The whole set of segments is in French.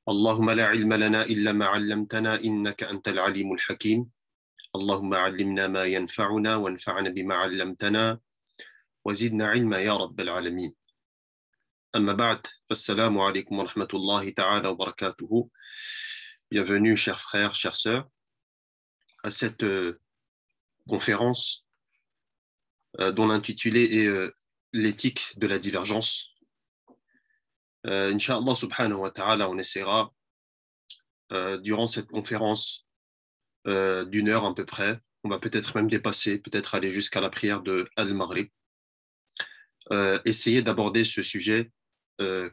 اللهم لا علم لنا إلا ما علمتنا إنك أنت العليم الحكيم اللهم علمنا ما ينفعنا وانفعنا بما علمتنا وزدنا علما يا رب العالمين أما بعد فالسلام عليكم ورحمة الله تعالى وبركاته. Bienvenue chers frères, chères sœurs à cette conférence dont l'intitulé est l'éthique de la divergence. Inch'Allah subhanahu wa ta'ala, on essaiera durant cette conférence d'une heure à peu près, on va peut-être même dépasser, peut-être aller jusqu'à la prière de Al-Maghrib, essayer d'aborder ce sujet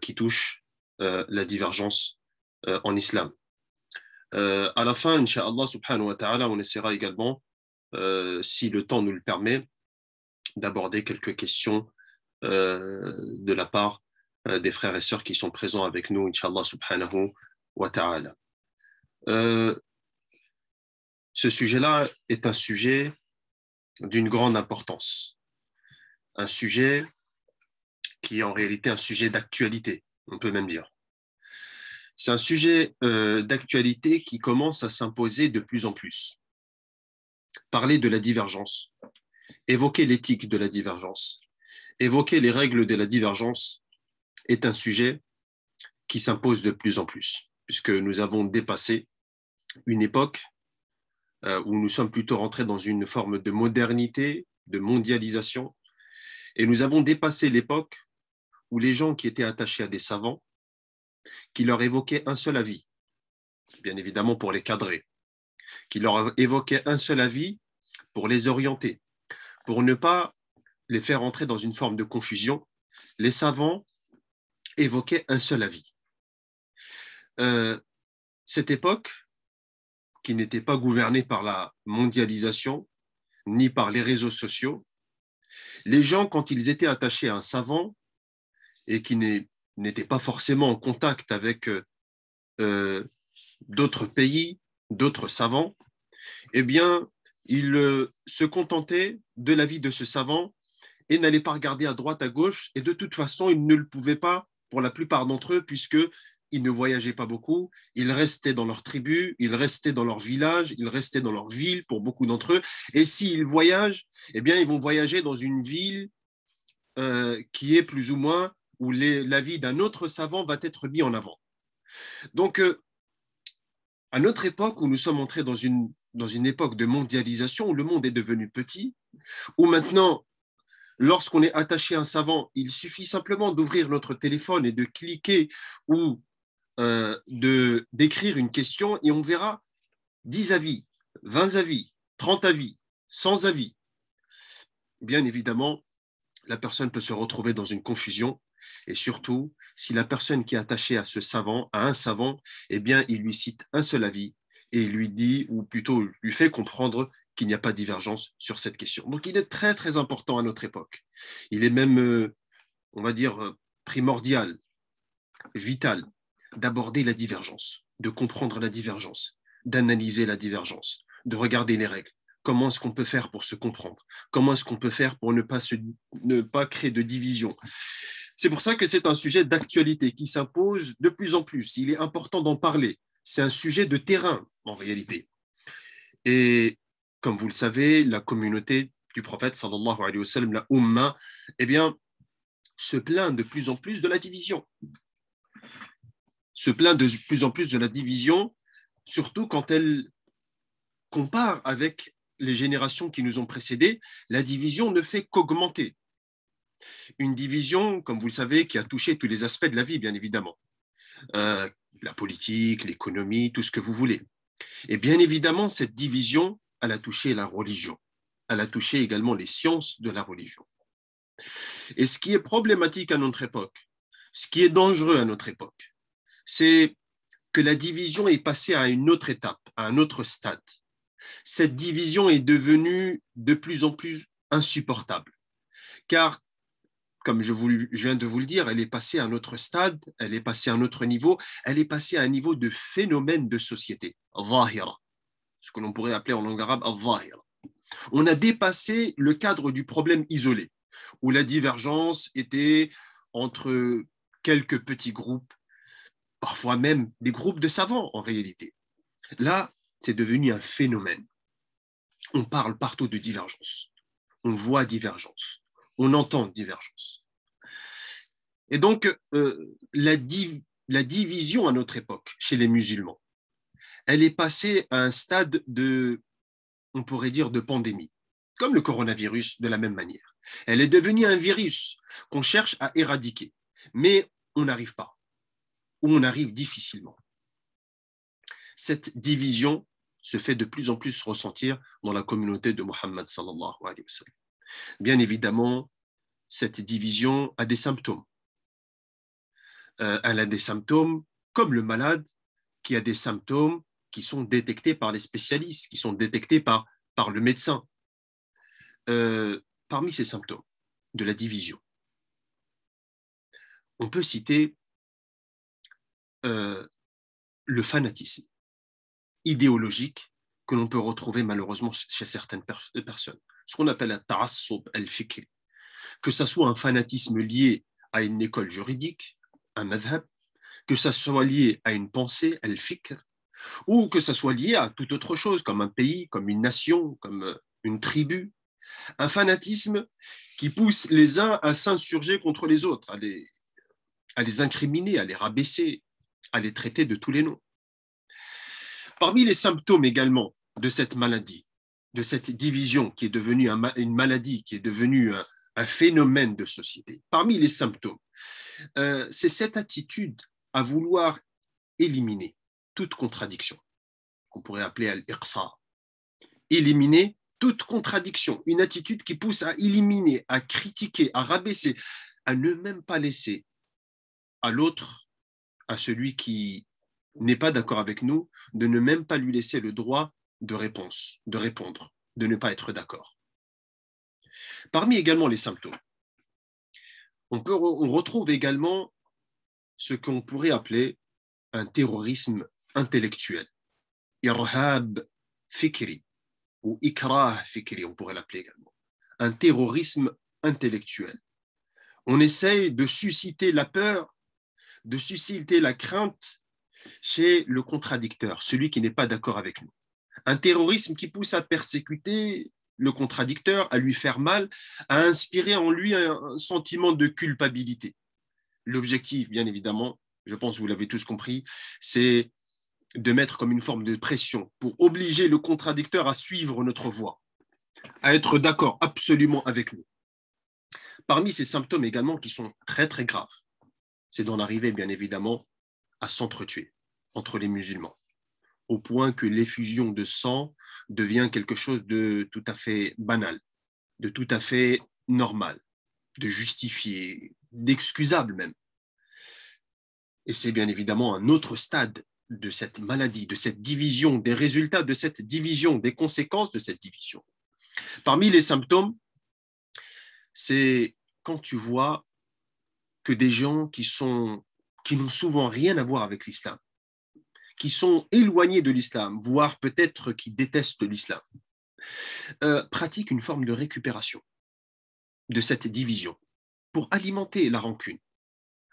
qui touche la divergence en islam. À la fin, Inch'Allah subhanahu wa ta'ala, on essaiera également, si le temps nous le permet, d'aborder quelques questions de la part des frères et sœurs qui sont présents avec nous, Inch'Allah subhanahu wa ta'ala. Ce sujet-là est un sujet d'une grande importance, un sujet qui est en réalité un sujet d'actualité, on peut même dire. C'est un sujet d'actualité qui commence à s'imposer de plus en plus. Parler de la divergence, évoquer l'éthique de la divergence, évoquer les règles de la divergence est un sujet qui s'impose de plus en plus, puisque nous avons dépassé une époque où nous sommes plutôt rentrés dans une forme de modernité, de mondialisation, et nous avons dépassé l'époque où les gens qui étaient attachés à des savants, qui leur évoquaient un seul avis, bien évidemment pour les cadrer, qui leur évoquaient un seul avis pour les orienter, pour ne pas les faire entrer dans une forme de confusion, les savants évoquaient un seul avis. Cette époque, qui n'était pas gouvernée par la mondialisation, ni par les réseaux sociaux, les gens, quand ils étaient attachés à un savant et qui n'étaient pas forcément en contact avec d'autres pays, d'autres savants, eh bien, ils se contentaient de l'avis de ce savant et n'allaient pas regarder à droite, à gauche, et de toute façon, ils ne le pouvaient pas pour la plupart d'entre eux, puisqu'ils ne voyageaient pas beaucoup, ils restaient dans leur tribu, ils restaient dans leur village, ils restaient dans leur ville pour beaucoup d'entre eux, et s'ils voyagent, eh bien, ils vont voyager dans une ville qui est plus ou moins où l'avis d'un autre savant va être mis en avant. Donc, à notre époque, où nous sommes entrés dans une époque de mondialisation, où le monde est devenu petit, où maintenant, lorsqu'on est attaché à un savant, il suffit simplement d'ouvrir notre téléphone et de cliquer ou d'écrire une question et on verra 10 avis, 20 avis, 30 avis, 100 avis. Bien évidemment, la personne peut se retrouver dans une confusion et surtout, si la personne qui est attachée à ce savant, à un savant, eh bien, il lui cite un seul avis et il lui dit, ou plutôt lui fait comprendre qu'il n'y a pas de divergence sur cette question. Donc, il est très, très important à notre époque. Il est même, on va dire, primordial, vital, d'aborder la divergence, de comprendre la divergence, d'analyser la divergence, de regarder les règles. Comment est-ce qu'on peut faire pour se comprendre? Comment est-ce qu'on peut faire pour ne pas créer de division? C'est pour ça que c'est un sujet d'actualité qui s'impose de plus en plus. Il est important d'en parler. C'est un sujet de terrain, en réalité. Et comme vous le savez, la communauté du prophète, sallallahu alayhi wa sallam, la Ummah, eh bien, se plaint de plus en plus de la division. Se plaint de plus en plus de la division, surtout quand elle compare avec les générations qui nous ont précédés. La division ne fait qu'augmenter. Une division, comme vous le savez, qui a touché tous les aspects de la vie, bien évidemment. La politique, l'économie, tout ce que vous voulez. Et bien évidemment, cette division, elle a touché la religion. Elle a touché également les sciences de la religion. Et ce qui est problématique à notre époque, ce qui est dangereux à notre époque, c'est que la division est passée à une autre étape, à un autre stade. Cette division est devenue de plus en plus insupportable. Car, comme je viens de vous le dire, elle est passée à un autre stade, elle est passée à un autre niveau, elle est passée à un niveau de phénomène de société, al-zahira, ce que l'on pourrait appeler en langue arabe al-zahira. On a dépassé le cadre du problème isolé, où la divergence était entre quelques petits groupes parfois même des groupes de savants en réalité. Là, c'est devenu un phénomène. On parle partout de divergence, on voit divergence, on entend divergence. Et donc, la division à notre époque chez les musulmans, elle est passée à un stade de, on pourrait dire, de pandémie, comme le coronavirus de la même manière. Elle est devenue un virus qu'on cherche à éradiquer, mais on n'arrive pas, ou on arrive difficilement. Cette division se fait de plus en plus ressentir dans la communauté de Muhammad sallallahu alayhi wa sallam. Bien évidemment, cette division a des symptômes. Elle a des symptômes comme le malade qui a des symptômes qui sont détectés par les spécialistes, qui sont détectés par le médecin. Parmi ces symptômes de la division, on peut citer le fanatisme idéologique que l'on peut retrouver malheureusement chez certaines personnes, ce qu'on appelle un ta'assub al-fikri, que ce soit un fanatisme lié à une école juridique, un madhab, que ça soit lié à une pensée, al-fikr, ou que ça soit lié à toute autre chose, comme un pays, comme une nation, comme une tribu. Un fanatisme qui pousse les uns à s'insurger contre les autres, à les incriminer, à les rabaisser, à les traiter de tous les noms. Parmi les symptômes également de cette maladie, de cette division qui est devenue une maladie, qui est devenue un phénomène de société, parmi les symptômes, c'est cette attitude à vouloir éliminer toute contradiction, qu'on pourrait appeler al-iqsa. Éliminer toute contradiction, une attitude qui pousse à éliminer, à critiquer, à rabaisser, à ne même pas laisser à l'autre, à celui qui n'est pas d'accord avec nous, de ne même pas lui laisser le droit de réponse, de répondre, de ne pas être d'accord. Parmi également les symptômes, on retrouve également ce qu'on pourrait appeler un terrorisme intellectuel, irhab fikri, ou ikrah fikri, on pourrait l'appeler également, un terrorisme intellectuel. On essaye de susciter la peur, de susciter la crainte chez le contradicteur, celui qui n'est pas d'accord avec nous. Un terrorisme qui pousse à persécuter le contradicteur, à lui faire mal, à inspirer en lui un sentiment de culpabilité. L'objectif, bien évidemment, je pense que vous l'avez tous compris, c'est de mettre comme une forme de pression pour obliger le contradicteur à suivre notre voie, à être d'accord absolument avec nous. Parmi ces symptômes également qui sont très très graves, c'est d'en arriver bien évidemment à s'entretuer entre les musulmans, au point que l'effusion de sang devient quelque chose de tout à fait banal, de tout à fait normal, de justifié, d'excusable même. Et c'est bien évidemment un autre stade de cette maladie, de cette division, des résultats de cette division, des conséquences de cette division. Parmi les symptômes, c'est quand tu vois que des gens qui n'ont souvent rien à voir avec l'islam, qui sont éloignés de l'islam, voire peut-être qui détestent l'islam, pratiquent une forme de récupération de cette division pour alimenter la rancune,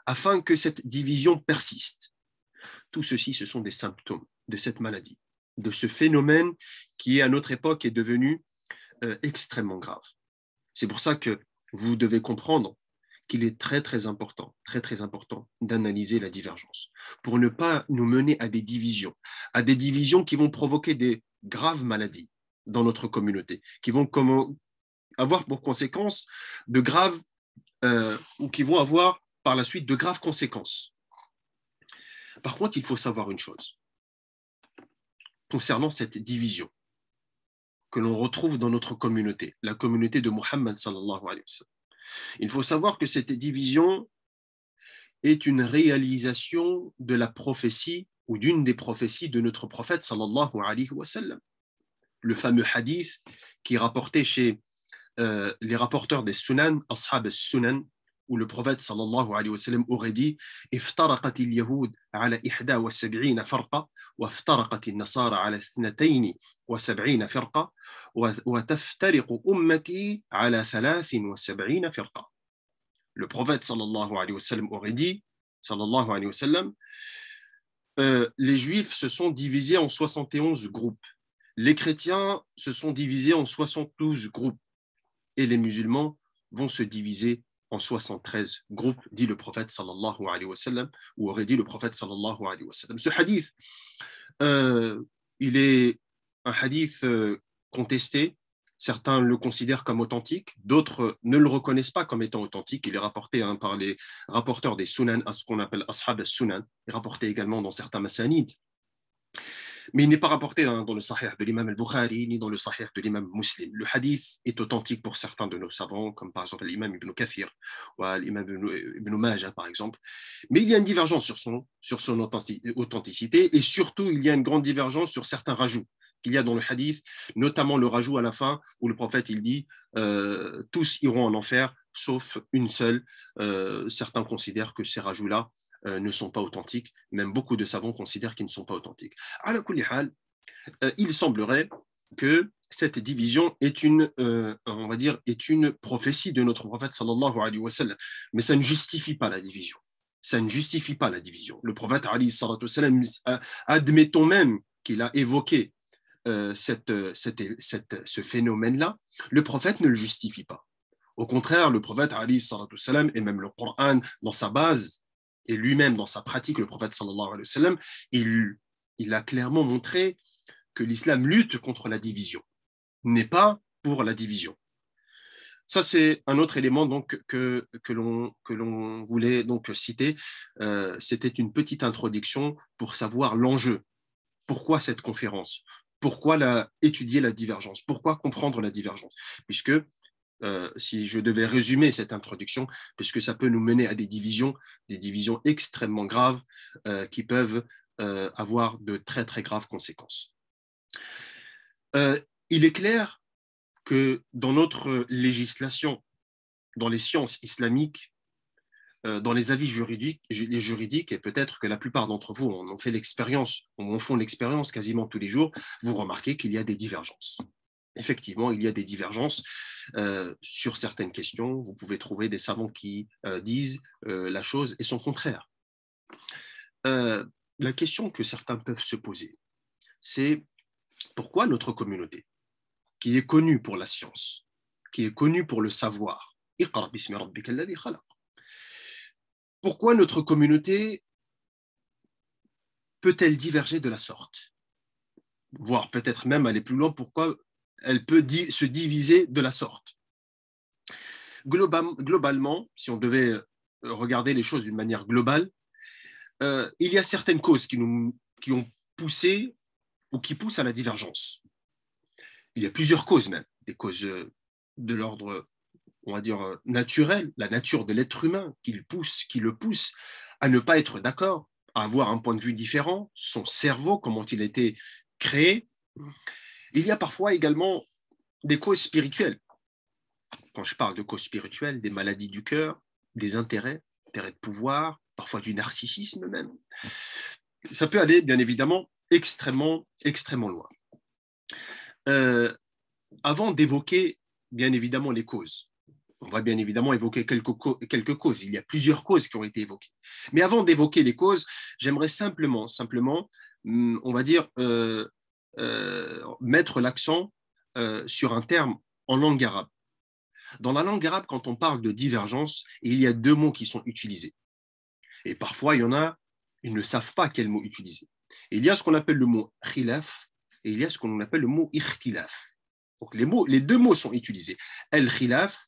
afin que cette division persiste. Tout ceci, ce sont des symptômes de cette maladie, de ce phénomène qui, à notre époque, est devenu extrêmement grave. C'est pour ça que vous devez comprendre qu'il est très, très important d'analyser la divergence pour ne pas nous mener à des divisions qui vont provoquer des graves maladies dans notre communauté, qui vont avoir pour conséquence de graves, ou qui vont avoir par la suite de graves conséquences. Par contre, il faut savoir une chose concernant cette division que l'on retrouve dans notre communauté, la communauté de Muhammad sallallahu alayhi wa sallam. Il faut savoir que cette division est une réalisation de la prophétie ou d'une des prophéties de notre prophète sallallahu alayhi wa sallam. Le fameux hadith qui est rapporté chez les rapporteurs des sunan, ashab al-sunan, où le prophète sallallahu alayhi wa sallam aurait dit iftaraqat al-yahud ala 71 farqa wa iftaraqat an-nasara ala 72 firqa wa taftariqu ummati ala 73 firqa. Le prophète sallallahu alayhi wa sallam aurait dit sallallahu alayhi wa sallam, les Juifs se sont divisés en 71 groupes. Les chrétiens se sont divisés en 72 groupes. Et les musulmans vont se diviser en 73 groupes, dit le prophète sallallahu alayhi wa sallam, ou aurait dit le prophète sallallahu alayhi wa sallam. Ce hadith, il est un hadith contesté. Certains le considèrent comme authentique, d'autres ne le reconnaissent pas comme étant authentique. Il est rapporté par les rapporteurs des sunan, à ce qu'on appelle ashab al-sunan, et rapporté également dans certains masanid. Mais il n'est pas rapporté dans le sahih de l'imam al-Bukhari, ni dans le sahih de l'imam Muslim. Le hadith est authentique pour certains de nos savants, comme par exemple l'imam Ibn Kathir, ou l'imam Ibn Majah, par exemple. Mais il y a une divergence sur son authenticité, et surtout, il y a une grande divergence sur certains rajouts qu'il y a dans le hadith, notamment le rajout à la fin, où le prophète, il dit tous iront en enfer, sauf une seule. Certains considèrent que ces rajouts-là ne sont pas authentiques. Même beaucoup de savants considèrent qu'ils ne sont pas authentiques. Ala kulli hal, il semblerait que cette division est on va dire, est une prophétie de notre prophète sallallahu alayhi wa sallam. Mais ça ne justifie pas la division. Ça ne justifie pas la division. Le prophète alayhi salatu wa sallam, admettons même qu'il a évoqué ce phénomène-là, le prophète ne le justifie pas. Au contraire, le prophète alayhi salatu wa sallam, et même le Coran dans sa base, et lui-même dans sa pratique, le prophète sallallahu alayhi wa sallam, il a clairement montré que l'islam lutte contre la division, n'est pas pour la division. Ça, c'est un autre élément donc, que l'on voulait donc citer. C'était une petite introduction pour savoir l'enjeu. Pourquoi cette conférence? Pourquoi étudier la divergence? Pourquoi comprendre la divergence? Puisque si je devais résumer cette introduction, puisque ça peut nous mener à des divisions extrêmement graves qui peuvent avoir de très très graves conséquences. Il est clair que dans notre législation, dans les sciences islamiques, dans les avis juridiques, et peut-être que la plupart d'entre vous en font l'expérience quasiment tous les jours, vous remarquez qu'il y a des divergences. Effectivement, il y a des divergences sur certaines questions. Vous pouvez trouver des savants qui disent la chose et son contraire. La question que certains peuvent se poser, c'est pourquoi notre communauté, qui est connue pour la science, qui est connue pour le savoir, pourquoi notre communauté peut-elle diverger de la sorte? Voire peut-être même aller plus loin, pourquoi elle peut se diviser de la sorte. Globalement, si on devait regarder les choses d'une manière globale, il y a certaines causes qui ont poussé ou qui poussent à la divergence. Il y a plusieurs causes même, des causes de l'ordre, on va dire, naturel, la nature de l'être humain qui le pousse à ne pas être d'accord, à avoir un point de vue différent, son cerveau, comment il a été créé. Il y a parfois également des causes spirituelles. Quand je parle de causes spirituelles, des maladies du cœur, des intérêts de pouvoir, parfois du narcissisme même. Ça peut aller, bien évidemment, extrêmement loin. Avant d'évoquer, bien évidemment, les causes, on va bien évidemment évoquer quelques causes. Il y a plusieurs causes qui ont été évoquées. Mais avant d'évoquer les causes, j'aimerais simplement, on va dire, mettre l'accent sur un terme en langue arabe. Dans la langue arabe, quand on parle de divergence, il y a deux mots qui sont utilisés. Et parfois, il y en a, ils ne savent pas quel mot utiliser. Il y a ce qu'on appelle le mot khilaf et il y a ce qu'on appelle le mot ikhtilaf. Donc les deux mots sont utilisés. Al-khilaf,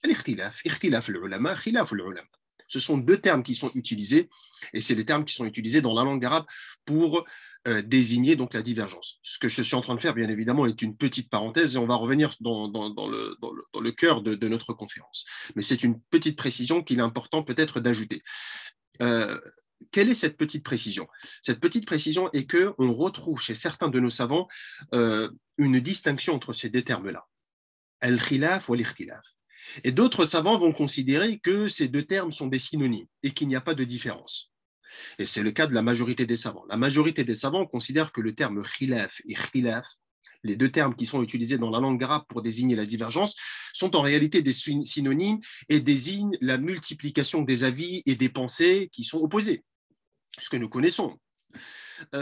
al-ikhtilaf, ikhtilaf al-ulama, khilaf al-ulama. Ce sont deux termes qui sont utilisés, et c'est des termes qui sont utilisés dans la langue arabe pour désigner donc la divergence. Ce que je suis en train de faire, bien évidemment, est une petite parenthèse, et on va revenir dans le cœur de notre conférence. Mais c'est une petite précision qu'il est important peut-être d'ajouter. Quelle est cette petite précision? Cette petite précision est qu'on retrouve chez certains de nos savants une distinction entre ces deux termes-là, al-khilaf ou al-ikhtilaf. Et d'autres savants vont considérer que ces deux termes sont des synonymes et qu'il n'y a pas de différence. Et c'est le cas de la majorité des savants. La majorité des savants considèrent que le terme khilaf et ikhtilaf, les deux termes qui sont utilisés dans la langue arabe pour désigner la divergence, sont en réalité des synonymes et désignent la multiplication des avis et des pensées qui sont opposés. Ce que nous connaissons.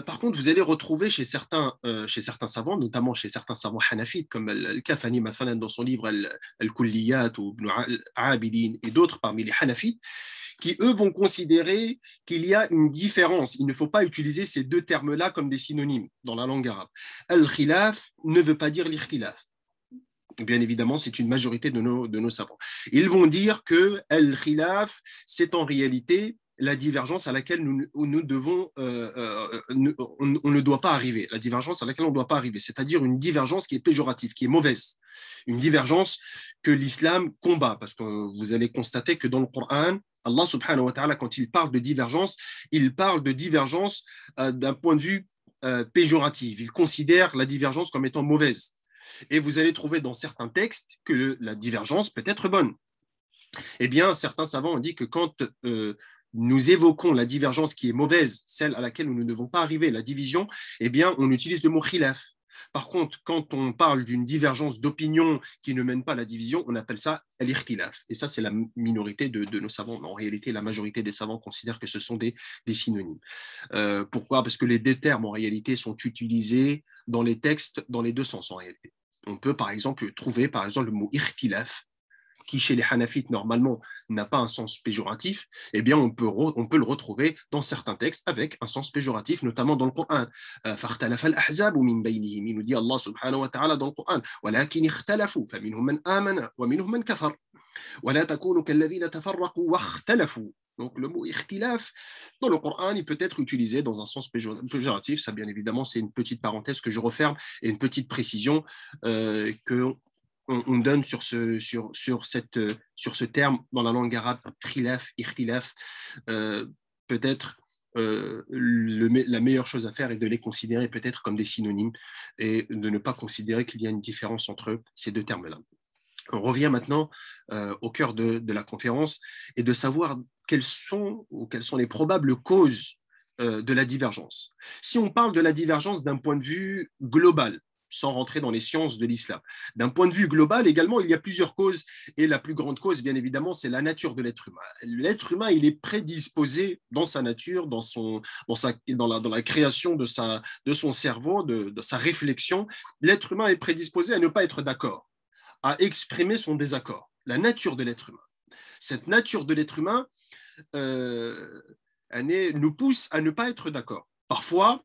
Par contre, vous allez retrouver chez certains savants, notamment chez certains savants hanafites, comme Al-Kafani Mathalan dans son livre Al-Kulliyat ou Ibn Abidin et d'autres parmi les hanafites, qui eux vont considérer qu'il y a une différence. Il ne faut pas utiliser ces deux termes-là comme des synonymes dans la langue arabe. Al-Khilaf ne veut pas dire l'Ikhtilaf. Bien évidemment, c'est une majorité de nos savants. Ils vont dire que Al-Khilaf, c'est en réalité la divergence à laquelle nous devons, on ne doit pas arriver, la divergence à laquelle on ne doit pas arriver, c'est-à-dire une divergence qui est péjorative, qui est mauvaise, une divergence que l'islam combat, parce que vous allez constater que dans le Coran, Allah subhanahu wa ta'ala, quand il parle de divergence d'un point de vue péjoratif. Il considère la divergence comme étant mauvaise. Et vous allez trouver dans certains textes que la divergence peut être bonne. Eh bien, certains savants ont dit que quand nous évoquons la divergence qui est mauvaise, celle à laquelle nous ne devons pas arriver, la division, eh bien, on utilise le mot khilaf. Par contre, quand on parle d'une divergence d'opinion qui ne mène pas à la division, on appelle ça al-ikhtilaf. Et ça, c'est la minorité de nos savants. En réalité, la majorité des savants considèrent que ce sont des synonymes. Pourquoi? Parce que les deux termes, en réalité, sont utilisés dans les textes dans les deux sens, en réalité. On peut, par exemple, trouver le mot ikhtilaf, qui chez les Hanafites normalement n'a pas un sens péjoratif, eh bien on peut le retrouver dans certains textes avec un sens péjoratif, notamment dans le Coran. فاختلف الأحزاب من بينهم, il nous dit Allah subhanahu wa ta'ala dans le Coran, ولكن اختلفوا فمنهم من آمن ومنهم من كفر ولا تكونوا كالذين تفرقوا واختلفوا. Donc le mot ikhtilaf dans le Coran, il peut être utilisé dans un sens péjoratif. Ça, bien évidemment, c'est une petite parenthèse que je referme et une petite précision que on donne sur ce terme dans la langue arabe, khilaf, ikhtilaf. Peut-être la meilleure chose à faire est de les considérer peut-être comme des synonymes et de ne pas considérer qu'il y a une différence entre ces deux termes-là. On revient maintenant au cœur de la conférence et de savoir quelles sont les probables causes de la divergence. Si on parle de la divergence d'un point de vue global, sans rentrer dans les sciences de l'islam. D'un point de vue global, également, il y a plusieurs causes, et la plus grande cause, bien évidemment, c'est la nature de l'être humain. L'être humain, il est prédisposé dans sa nature, dans la création de son cerveau, de sa réflexion. L'être humain est prédisposé à ne pas être d'accord, à exprimer son désaccord. La nature de l'être humain. Cette nature de l'être humain nous pousse à ne pas être d'accord. Parfois,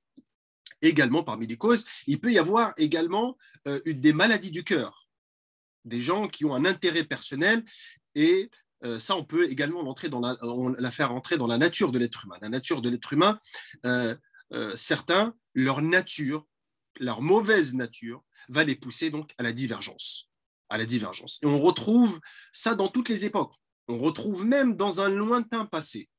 également, parmi les causes, il peut y avoir également des maladies du cœur, des gens qui ont un intérêt personnel et ça, on peut également la faire entrer dans la nature de l'être humain. La nature de l'être humain, certains, leur mauvaise nature, va les pousser donc à la divergence. Et on retrouve ça dans toutes les époques. On retrouve même dans un lointain passé.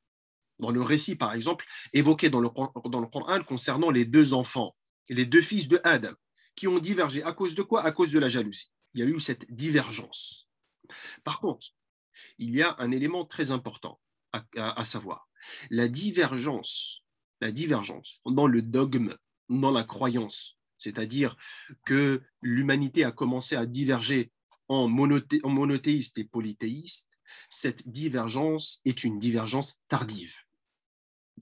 Dans le récit, par exemple, évoqué dans le Coran concernant les deux enfants, les deux fils de Adam, qui ont divergé. À cause de quoi? À cause de la jalousie. Il y a eu cette divergence. Par contre, il y a un élément très important à savoir. La divergence dans le dogme, dans la croyance, c'est-à-dire que l'humanité a commencé à diverger en monothéiste et polythéiste, cette divergence est une divergence tardive.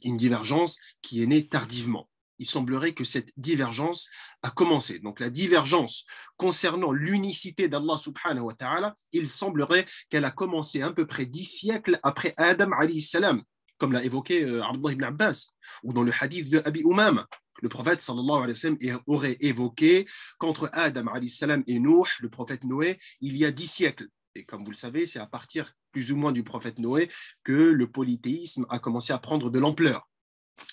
Une divergence qui est née tardivement. Il semblerait que cette divergence a commencé. Donc la divergence concernant l'unicité d'Allah subhanahu wa ta'ala, il semblerait qu'elle a commencé à peu près 10 siècles après Adam alayhi salam, comme l'a évoqué Abdullah ibn Abbas, ou dans le hadith de Abi Umama. Le prophète sallallahu alayhi wa sallam aurait évoqué qu'entre Adam alayhi salam et Nuh, le prophète Noé, il y a 10 siècles. Et comme vous le savez, c'est à partir plus ou moins du prophète Noé que le polythéisme a commencé à prendre de l'ampleur.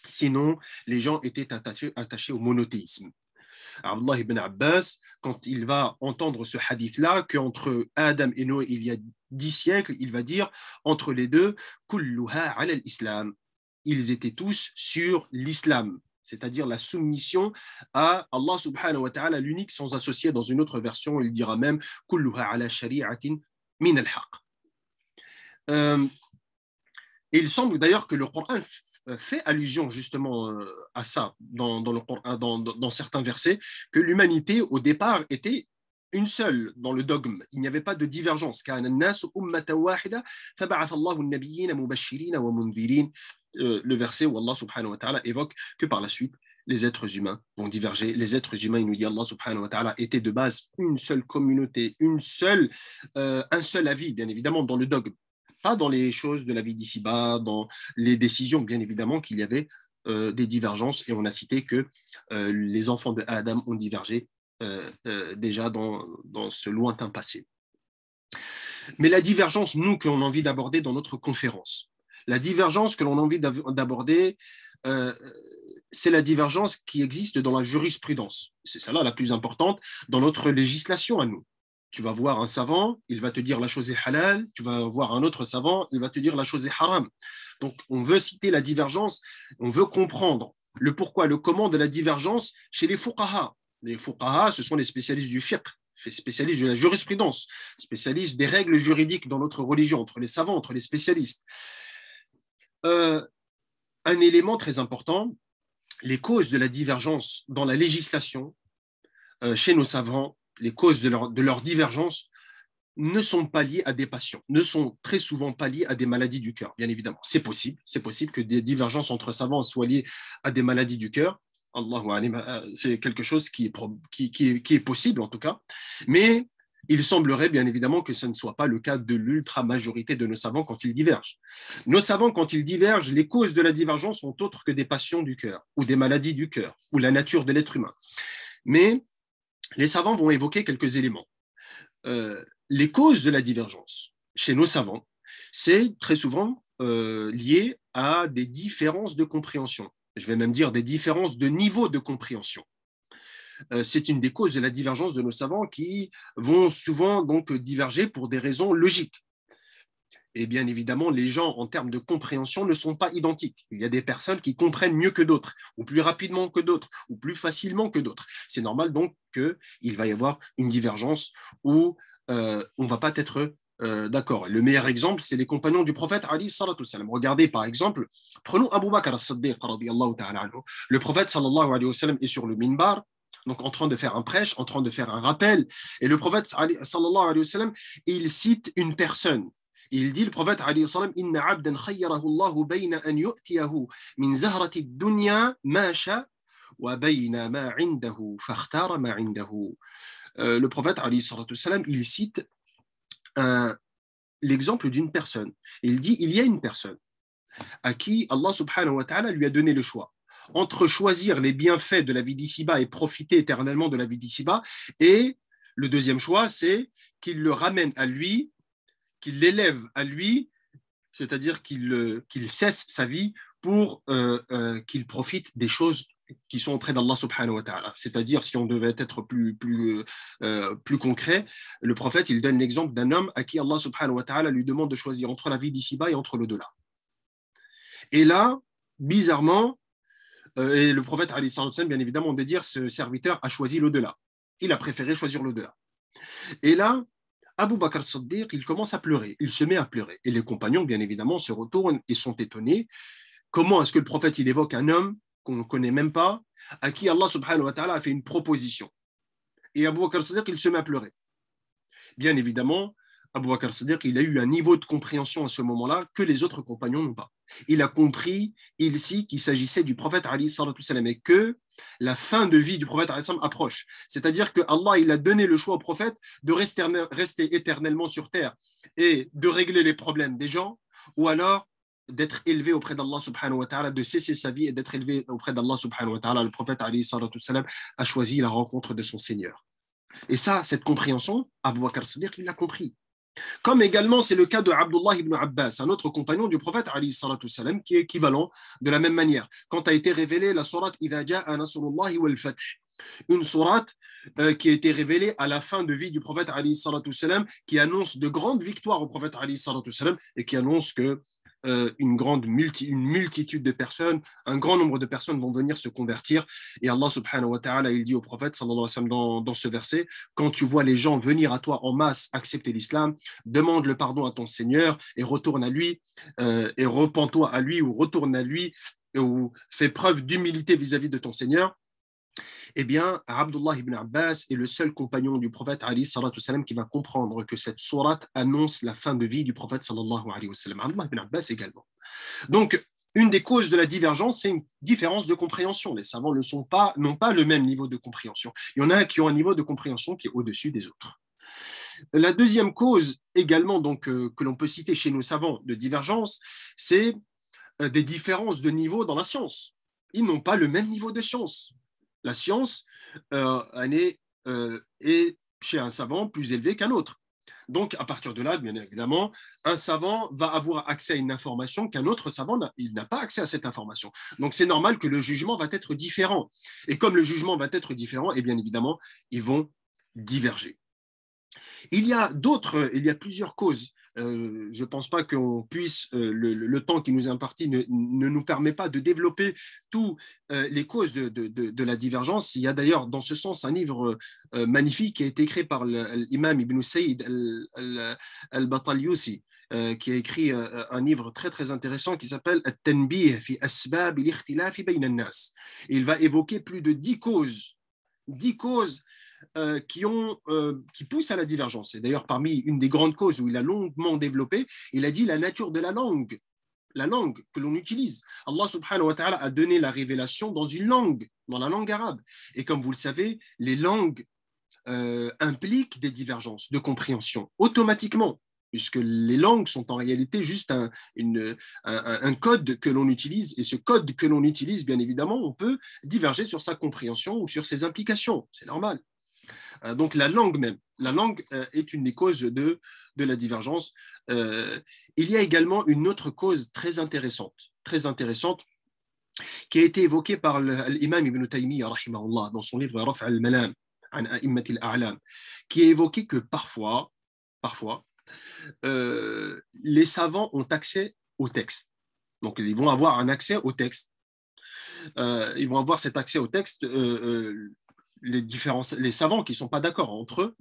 Sinon, les gens étaient attachés au monothéisme. Abdullah ibn Abbas, quand il va entendre ce hadith-là, qu'entre Adam et Noé, il y a 10 siècles, il va dire, entre les deux, kulluha ala l'islam. Ils étaient tous sur l'islam, c'est-à-dire la soumission à Allah subhanahu wa ta'ala, l'unique sans associer. Dans une autre version, il dira même kulluha ala shari'atin min al-haq. Et il semble d'ailleurs que le Coran fait allusion justement à ça dans certains versets, que l'humanité au départ était une seule dans le dogme. Il n'y avait pas de divergence. le verset où Allah subhanahu wa ta'ala évoque que par la suite, les êtres humains vont diverger. Les êtres humains, il nous dit Allah subhanahu wa ta'ala, étaient de base une seule communauté, un seul avis, bien évidemment, dans le dogme. Pas dans les choses de la vie d'ici-bas, dans les décisions, bien évidemment, qu'il y avait des divergences. Et on a cité que les enfants de Adam ont divergé déjà dans ce lointain passé. Mais la divergence, nous, qu'on a envie d'aborder dans notre conférence, la divergence que l'on a envie d'aborder, c'est la divergence qui existe dans la jurisprudence. C'est celle-là la plus importante dans notre législation à nous. Tu vas voir un savant, il va te dire la chose est halal, tu vas voir un autre savant, il va te dire la chose est haram. Donc, on veut citer la divergence, on veut comprendre le pourquoi, le comment de la divergence chez les fuqaha. Les fuqaha, ce sont les spécialistes du fiqh, spécialistes de la jurisprudence, spécialistes des règles juridiques dans notre religion, entre les savants, entre les spécialistes. Un élément très important, les causes de la divergence dans la législation, chez nos savants, les causes de leur divergence ne sont pas liées à des passions, ne sont très souvent pas liées à des maladies du cœur, bien évidemment. C'est possible que des divergences entre savants soient liées à des maladies du cœur. Allahu alim, c'est quelque chose qui est possible en tout cas, mais il semblerait bien évidemment que ce ne soit pas le cas de l'ultra-majorité de nos savants quand ils divergent. Nos savants, quand ils divergent, les causes de la divergence sont autres que des passions du cœur, ou des maladies du cœur, ou la nature de l'être humain. Mais les savants vont évoquer quelques éléments. Les causes de la divergence chez nos savants, c'est très souvent lié à des différences de compréhension. Je vais même dire des différences de niveau de compréhension. C'est une des causes de la divergence de nos savants qui vont souvent donc diverger pour des raisons logiques. Et bien évidemment, les gens, en termes de compréhension, ne sont pas identiques. Il y a des personnes qui comprennent mieux que d'autres, ou plus rapidement que d'autres, ou plus facilement que d'autres. C'est normal donc qu'il va y avoir une divergence où on ne va pas être d'accord. Le meilleur exemple, c'est les compagnons du prophète Ali sallallahu alayhi wa sallam. Regardez par exemple, prenons Abu Bakr as-Siddiq radiyallahu ta'ala anhu. Le prophète sallallahu alayhi wa sallam est sur le minbar, donc en train de faire un prêche, en train de faire un rappel, et le prophète sallallahu alayhi wa sallam, il cite une personne. Il dit, le prophète alayhi wa sallam, inna abdan khayyarahu Allahu bayna an yu'tiyahu min zahrati ad-dunya ma sha wa bayna ma 'indahu fakhtara ma 'indahu. Le prophète alayhi wa sallam, il cite l'exemple d'une personne. Il dit, il y a une personne à qui Allah subhanahu wa ta'ala lui a donné le choix entre choisir les bienfaits de la vie d'ici-bas et profiter éternellement de la vie d'ici-bas, et le deuxième choix, c'est qu'il le ramène à lui, qu'il l'élève à lui, c'est-à-dire qu'il cesse sa vie pour qu'il profite des choses qui sont auprès d'Allah subhanahu wa ta'ala. C'est-à-dire, si on devait être plus concret, le prophète, il donne l'exemple d'un homme à qui Allah subhanahu wa ta'ala lui demande de choisir entre la vie d'ici-bas et entre l'au-delà. Et là, bizarrement, et le prophète, bien évidemment, on peut dire, ce serviteur a choisi l'au-delà. Il a préféré choisir l'au-delà. Et là, Abu Bakr Siddiq, il commence à pleurer, il se met à pleurer. Et les compagnons, bien évidemment, se retournent et sont étonnés. Comment est-ce que le prophète, il évoque un homme qu'on ne connaît même pas, à qui Allah subhanahu wa ta'ala a fait une proposition? Et Abu Bakr Siddiq, il se met à pleurer. Bien évidemment, Abu Bakr Siddiq, il a eu un niveau de compréhension à ce moment-là que les autres compagnons n'ont pas. Il a compris ici qu'il s'agissait du prophète alayhi salatu salam et que la fin de vie du prophète alayhi salam approche. C'est-à-dire que Allah, il a donné le choix au prophète de rester éternellement sur terre et de régler les problèmes des gens, ou alors d'être élevé auprès d'Allah subhanahu wa ta'ala, de cesser sa vie et d'être élevé auprès d'Allah subhanahu wa ta'ala. Le prophète alayhi salatu salam a choisi la rencontre de son Seigneur. Et ça, cette compréhension, Abu Bakr Siddiq, il l'a compris. Comme également, c'est le cas de Abdullah ibn Abbas, un autre compagnon du prophète alayhi salatu salam, qui est équivalent de la même manière. Quand a été révélée la sourate Idha ja'a nasrullahi wal fath, une sourate qui a été révélée à la fin de vie du prophète alayhi salatu salam, qui annonce de grandes victoires au prophète alayhi salatu salam et qui annonce que une multitude de personnes, un grand nombre de personnes vont venir se convertir. Et Allah subhanahu wa ta'ala, il dit au prophète sallallahu alayhi wa sallam dans ce verset, quand tu vois les gens venir à toi en masse accepter l'islam, demande le pardon à ton Seigneur et retourne à lui, et repens-toi à lui ou retourne à lui, ou fais preuve d'humilité vis-à-vis de ton Seigneur. Eh bien, Abdullah ibn Abbas est le seul compagnon du prophète alayhi salatu salam qui va comprendre que cette sourate annonce la fin de vie du prophète sallallahu alayhi wa sallam. Abdullah ibn Abbas également. Donc, une des causes de la divergence, c'est une différence de compréhension. Les savants n'ont pas le même niveau de compréhension. Il y en a qui ont un niveau de compréhension qui est au-dessus des autres. La deuxième cause également que l'on peut citer chez nos savants de divergence, c'est des différences de niveau dans la science. Ils n'ont pas le même niveau de science. La science est chez un savant plus élevée qu'un autre. Donc, à partir de là, bien évidemment, un savant va avoir accès à une information qu'un autre savant n'a pas accès à cette information. Donc, c'est normal que le jugement va être différent. Et comme le jugement va être différent, et bien évidemment, ils vont diverger. Il y a plusieurs causes. Je ne pense pas qu'on puisse, le temps qui nous est imparti ne nous permet pas de développer toutes les causes de la divergence. Il y a d'ailleurs dans ce sens un livre magnifique qui a été écrit par l'imam Ibn Sayyid al-Batalyusi, qui a écrit un livre très très intéressant qui s'appelle At-Tanbih fi asbab al-ikhtilaf bayna an-nas. Il va évoquer plus de 10 causes qui poussent à la divergence. Et d'ailleurs, parmi une des grandes causes où il a longuement développé, il a dit la nature de la langue que l'on utilise. Allah subhanahu wa ta'ala a donné la révélation dans une langue, dans la langue arabe. Et comme vous le savez, les langues impliquent des divergences de compréhension automatiquement, puisque les langues sont en réalité juste un code que l'on utilise, et ce code que l'on utilise, bien évidemment, on peut diverger sur sa compréhension ou sur ses implications, c'est normal. Donc la langue est une des causes de la divergence. Il y a également une autre cause très intéressante, qui a été évoquée par l'imam Ibn Taymiyyah rahimahullah dans son livre Raf' al-Malam an a'immat al-a'lam, qui a évoqué que parfois les savants ont accès au texte. Donc ils vont avoir un accès au texte. Ils vont avoir cet accès au texte. Les savants qui ne sont pas d'accord entre eux.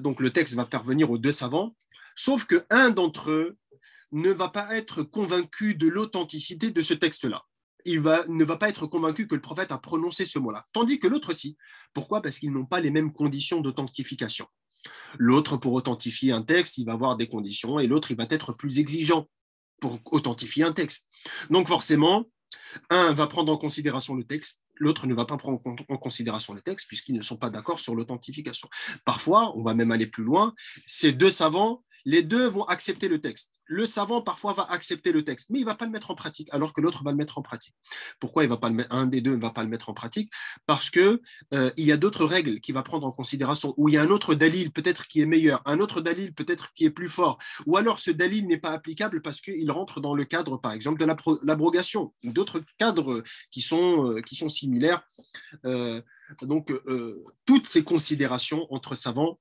Donc le texte va parvenir aux deux savants, sauf qu'un d'entre eux ne va pas être convaincu de l'authenticité de ce texte-là. Ne va pas être convaincu que le prophète a prononcé ce mot-là, tandis que l'autre si. Pourquoi ? Parce qu'ils n'ont pas les mêmes conditions d'authentification. L'autre, pour authentifier un texte, il va avoir des conditions, et l'autre, il va être plus exigeant pour authentifier un texte. Donc forcément, un va prendre en considération le texte, l'autre ne va pas prendre en considération le texte puisqu'ils ne sont pas d'accord sur l'authentification. Parfois, on va même aller plus loin, ces deux savants, les deux vont accepter le texte. Le savant, parfois, va accepter le texte, mais il ne va pas le mettre en pratique, alors que l'autre va le mettre en pratique. Pourquoi un des deux ne va pas le mettre en pratique ? Parce qu'il y a d'autres règles qu'il va prendre en considération, ou il y a un autre dalil peut-être qui est meilleur, un autre dalil peut-être qui est plus fort, ou alors ce dalil n'est pas applicable parce qu'il rentre dans le cadre, par exemple, de l'abrogation, ou d'autres cadres qui sont similaires. Donc, toutes ces considérations entre savants,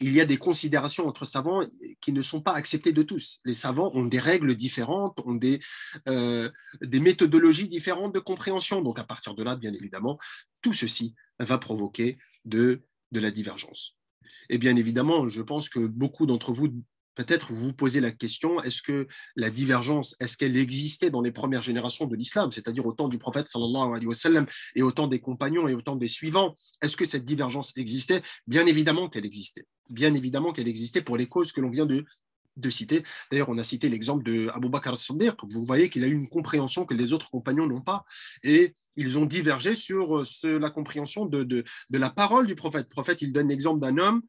il y a des considérations entre savants qui ne sont pas acceptées de tous. Les savants ont des règles différentes, ont des méthodologies différentes de compréhension. Donc, à partir de là, bien évidemment, tout ceci va provoquer de la divergence. Et bien évidemment, je pense que beaucoup d'entre vous, peut-être vous vous posez la question, est-ce que la divergence, est-ce qu'elle existait dans les premières générations de l'islam, c'est-à-dire au temps du prophète sallallahu alayhi wa sallam et au temps des compagnons et au temps des suivants? Est-ce que cette divergence existait? Bien évidemment qu'elle existait. Bien évidemment qu'elle existait pour les causes que l'on vient de citer. D'ailleurs, on a cité l'exemple de Abu Bakr as-Siddiq. Vous voyez qu'il a eu une compréhension que les autres compagnons n'ont pas. Et ils ont divergé sur la compréhension de la parole du prophète. Le prophète, il donne l'exemple d'un homme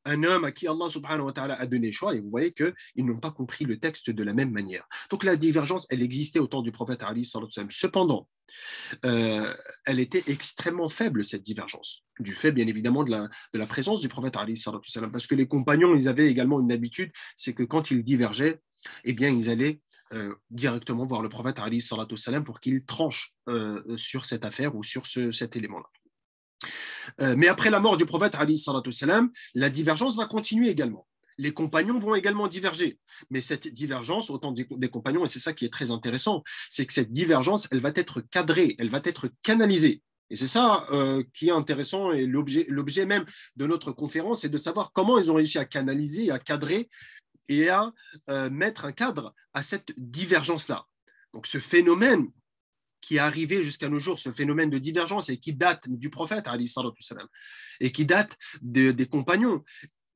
à qui Allah subhanahu wa ta'ala a donné le choix, et vous voyez qu'ils n'ont pas compris le texte de la même manière. Donc la divergence, elle existait au temps du prophète alayhi salatu wassalam. Cependant, elle était extrêmement faible, cette divergence, du fait bien évidemment de la présence du prophète alayhi salatu wassalam, parce que les compagnons, ils avaient également une habitude, c'est que quand ils divergeaient, eh bien ils allaient directement voir le prophète alayhi salatu wassalam pour qu'il tranche sur cette affaire ou sur cet élément-là. Mais après la mort du prophète, la divergence va continuer également. Les compagnons vont également diverger. Mais cette divergence, autant des compagnons, et c'est ça qui est très intéressant, c'est que cette divergence, elle va être cadrée, elle va être canalisée. Et c'est ça qui est intéressant, et l'objet même de notre conférence, c'est de savoir comment ils ont réussi à canaliser, à cadrer et à mettre un cadre à cette divergence-là. Donc ce phénomène qui est arrivé jusqu'à nos jours, ce phénomène de divergence, et qui date du prophète, et qui date des compagnons,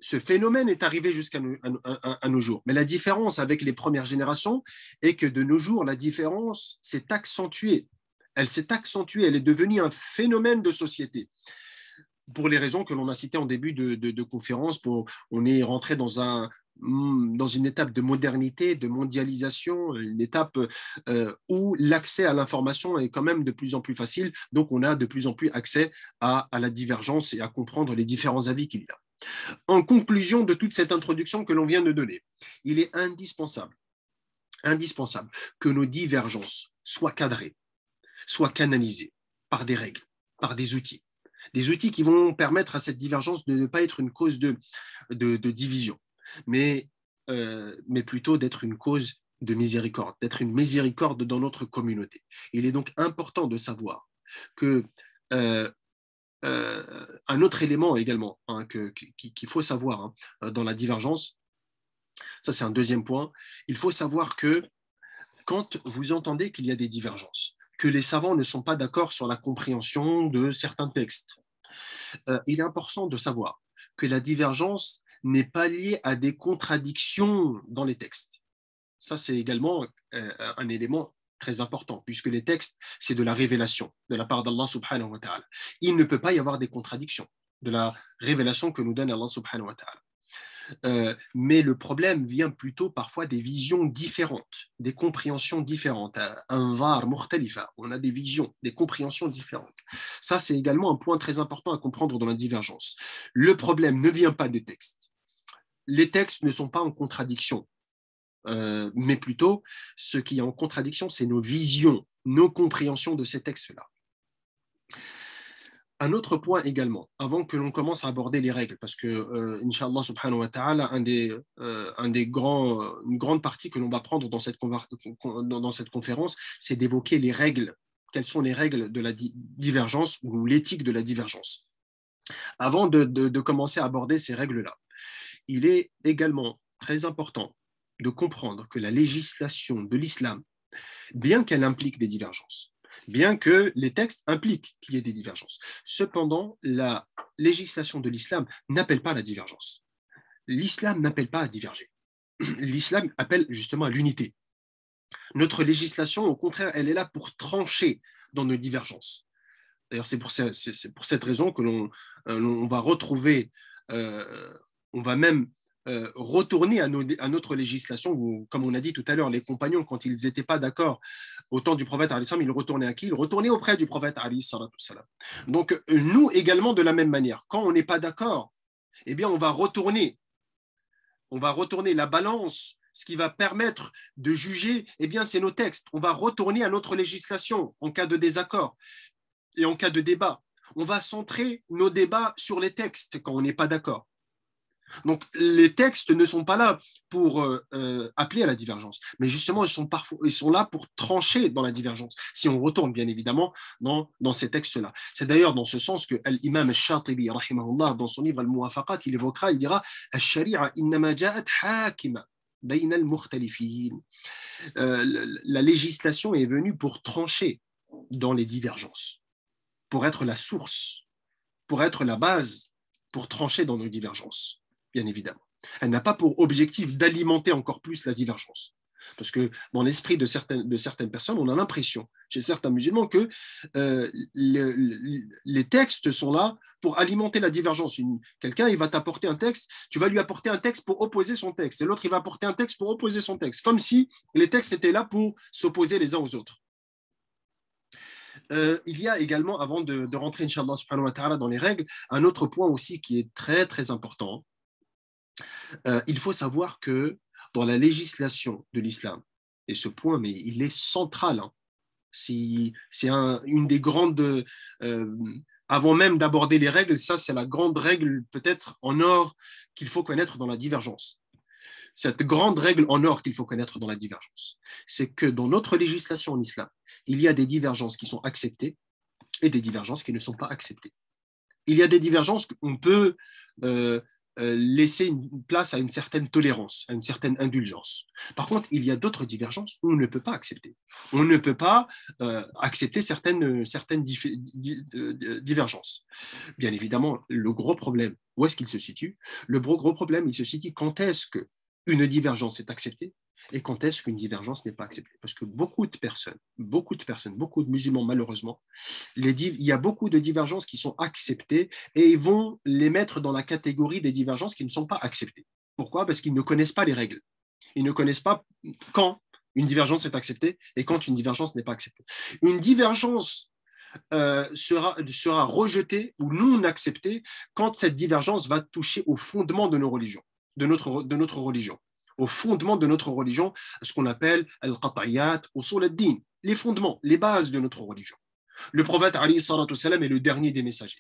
ce phénomène est arrivé jusqu'à nos jours. Mais la différence avec les premières générations est que de nos jours, la différence s'est accentuée. Elle s'est accentuée, elle est devenue un phénomène de société. Pour les raisons que l'on a citées en début de conférence, on est rentré dans une étape de modernité, de mondialisation, une étape où l'accès à l'information est quand même de plus en plus facile. Donc, on a de plus en plus accès à la divergence et à comprendre les différents avis qu'il y a. En conclusion de toute cette introduction que l'on vient de donner, il est indispensable que nos divergences soient cadrées, soient canalisées par des règles, par des outils qui vont permettre à cette divergence de ne pas être une cause de division, mais plutôt d'être une cause de miséricorde, d'être une miséricorde dans notre communauté. Il est donc important de savoir que un autre élément également qu'il faut savoir dans la divergence, ça c'est un deuxième point, il faut savoir que quand vous entendez qu'il y a des divergences, que les savants ne sont pas d'accord sur la compréhension de certains textes, il est important de savoir que la divergence n'est pas liée à des contradictions dans les textes. Ça, c'est également un élément très important, puisque les textes, c'est de la révélation de la part d'Allah subhanahu wa ta'ala. Il ne peut pas y avoir des contradictions de la révélation que nous donne Allah subhanahu wa ta'ala. Mais le problème vient plutôt parfois des visions différentes, des compréhensions différentes. On a des visions, des compréhensions différentes. Ça, c'est également un point très important à comprendre dans la divergence. Le problème ne vient pas des textes. Les textes ne sont pas en contradiction. Mais plutôt, ce qui est en contradiction, c'est nos visions, nos compréhensions de ces textes-là. Un autre point également, avant que l'on commence à aborder les règles, parce que, Inch'Allah subhanahu wa ta'ala, une grande partie que l'on va prendre dans cette conférence, c'est d'évoquer les règles. Quelles sont les règles de la divergence ou l'éthique de la divergence? Avant de commencer à aborder ces règles-là, il est également très important de comprendre que la législation de l'islam, bien qu'elle implique des divergences, bien que les textes impliquent qu'il y ait des divergences, cependant, la législation de l'islam n'appelle pas à la divergence. L'islam n'appelle pas à diverger. L'islam appelle justement à l'unité. Notre législation, au contraire, elle est là pour trancher dans nos divergences. D'ailleurs, c'est pour cette raison que l'on va retrouver, on va même retourner à notre législation, où, comme on a dit tout à l'heure, les compagnons, quand ils n'étaient pas d'accord au temps du prophète, ils retournaient à qui? Ils retournaient auprès du prophète. Donc, nous également, de la même manière, quand on n'est pas d'accord, eh bien, on va retourner la balance. Ce qui va permettre de juger, eh bien, c'est nos textes. On va retourner à notre législation en cas de désaccord et en cas de débat. On va centrer nos débats sur les textes quand on n'est pas d'accord. Donc, les textes ne sont pas là pour appeler à la divergence, mais justement, ils sont là pour trancher dans la divergence, si on retourne bien évidemment dans ces textes-là. C'est d'ailleurs dans ce sens que l'imam al-Shatibi, rahimahullah, dans son livre Al-Muwafaqat, il évoquera, il dira « Al-Shari'a innama ja'at hakima bayna al-mukhtalifin » La législation est venue pour trancher dans les divergences, pour être la source, pour être la base, pour trancher dans nos divergences. Bien évidemment. Elle n'a pas pour objectif d'alimenter encore plus la divergence. Parce que dans l'esprit de certaines personnes, on a l'impression, chez certains musulmans, que les textes sont là pour alimenter la divergence. Quelqu'un, il va t'apporter un texte, tu vas lui apporter un texte pour opposer son texte, et l'autre, il va apporter un texte pour opposer son texte, comme si les textes étaient là pour s'opposer les uns aux autres. Il y a également, avant de rentrer, Inch'Allah subhanahu wa ta'ala, dans les règles, un autre point aussi qui est très, très important. Il faut savoir que dans la législation de l'islam, et ce point, mais il est central, c'est une des grandes, avant même d'aborder les règles, ça c'est la grande règle peut-être en or qu'il faut connaître dans la divergence. Cette grande règle en or qu'il faut connaître dans la divergence, c'est que dans notre législation en islam, il y a des divergences qui sont acceptées et des divergences qui ne sont pas acceptées. Il y a des divergences qu'on peut laisser une place à une certaine tolérance, à une certaine indulgence. Par contre, il y a d'autres divergences où on ne peut pas accepter. On ne peut pas accepter certaines divergences. Bien évidemment, le gros problème, où est-ce qu'il se situe? Le gros problème, il se situe quand est-ce qu'une divergence est acceptée et quand est-ce qu'une divergence n'est pas acceptée. Parce que beaucoup de musulmans, malheureusement, il y a beaucoup de divergences qui sont acceptées et ils vont les mettre dans la catégorie des divergences qui ne sont pas acceptées. Pourquoi? Parce qu'ils ne connaissent pas les règles. Ils ne connaissent pas quand une divergence est acceptée et quand une divergence n'est pas acceptée. Une divergence sera rejetée ou non acceptée quand cette divergence va toucher au fondement de nos religions, de notre religion, au fondement de notre religion, ce qu'on appelle al-qat'iyat ou usul ad-din, les fondements, les bases de notre religion. Le prophète alayhi salatu salam est le dernier des messagers.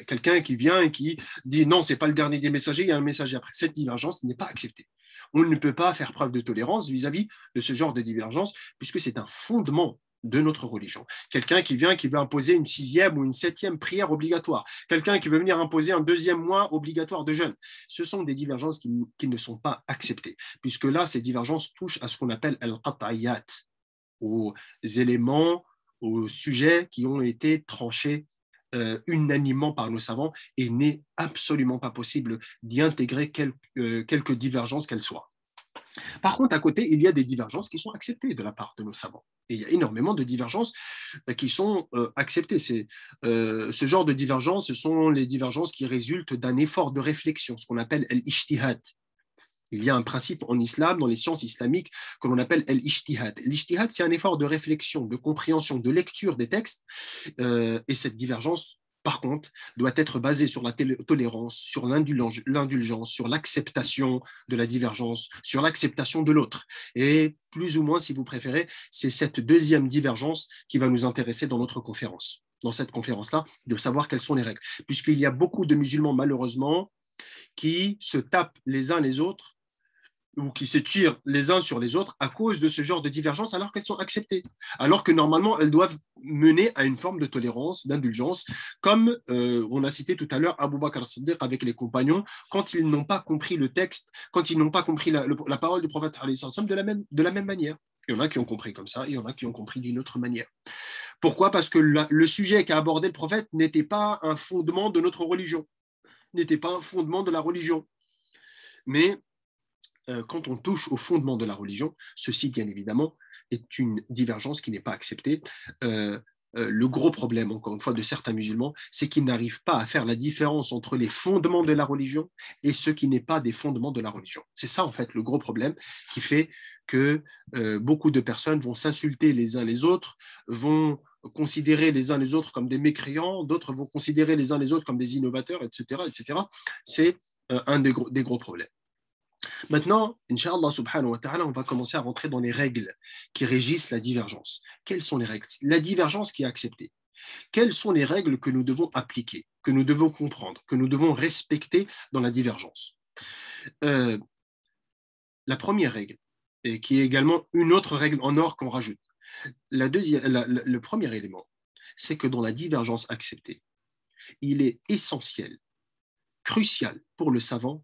Quelqu'un qui vient et qui dit non, c'est pas le dernier des messagers, il y a un messager après. Cette divergence n'est pas acceptée. On ne peut pas faire preuve de tolérance vis-à-vis de ce genre de divergence puisque c'est un fondement de notre religion. Quelqu'un qui vient, qui veut imposer une 6e ou une 7e prière obligatoire. Quelqu'un qui veut venir imposer un 2e mois obligatoire de jeûne. Ce sont des divergences qui ne sont pas acceptées, puisque là, ces divergences touchent à ce qu'on appelle al-qat'iyat, aux éléments, aux sujets qui ont été tranchés unanimement par nos savants et n'est absolument pas possible d'y intégrer quelques divergences qu'elles soient. Par contre, à côté, il y a des divergences qui sont acceptées de la part de nos savants. Et il y a énormément de divergences qui sont acceptées. Ce genre de divergences, ce sont les divergences qui résultent d'un effort de réflexion, ce qu'on appelle l'ijtihad. Il y a un principe en islam, dans les sciences islamiques, que l'on appelle l'ijtihad. L'ijtihad, c'est un effort de réflexion, de compréhension, de lecture des textes. Et cette divergence, par contre, doit être basée sur la tolérance, sur l'indulgence, sur l'acceptation de la divergence, sur l'acceptation de l'autre. Et plus ou moins, si vous préférez, c'est cette deuxième divergence qui va nous intéresser dans notre conférence. Dans cette conférence-là, de savoir quelles sont les règles. Puisqu'il y a beaucoup de musulmans, malheureusement, qui se tapent les uns les autres ou qui se tirent les uns sur les autres à cause de ce genre de divergences alors qu'elles sont acceptées, alors que normalement elles doivent mener à une forme de tolérance, d'indulgence, comme on a cité tout à l'heure Abu Bakr as-Siddiq avec les compagnons, quand ils n'ont pas compris le texte, quand ils n'ont pas compris la parole du prophète de la même manière. Il y en a qui ont compris comme ça, il y en a qui ont compris d'une autre manière. Pourquoi? Parce que le sujet qu'a abordé le prophète n'était pas un fondement de notre religion, n'était pas un fondement de la religion. Mais quand on touche au fondement de la religion, ceci, bien évidemment, est une divergence qui n'est pas acceptée. Le gros problème, encore une fois, de certains musulmans, c'est qu'ils n'arrivent pas à faire la différence entre les fondements de la religion et ce qui n'est pas des fondements de la religion. C'est ça, en fait, le gros problème qui fait que beaucoup de personnes vont s'insulter les uns les autres, vont considérer les uns les autres comme des mécréants, d'autres vont considérer les uns les autres comme des innovateurs, etc. etc. C'est un des gros problèmes. Maintenant, Inch'Allah subhanahu wa ta'ala, on va commencer à rentrer dans les règles qui régissent la divergence. Quelles sont les règles? La divergence qui est acceptée. Quelles sont les règles que nous devons appliquer, que nous devons comprendre, que nous devons respecter dans la divergence? La première règle, et qui est également une autre règle en or qu'on rajoute, le premier élément, c'est que dans la divergence acceptée, il est essentiel, crucial pour le savant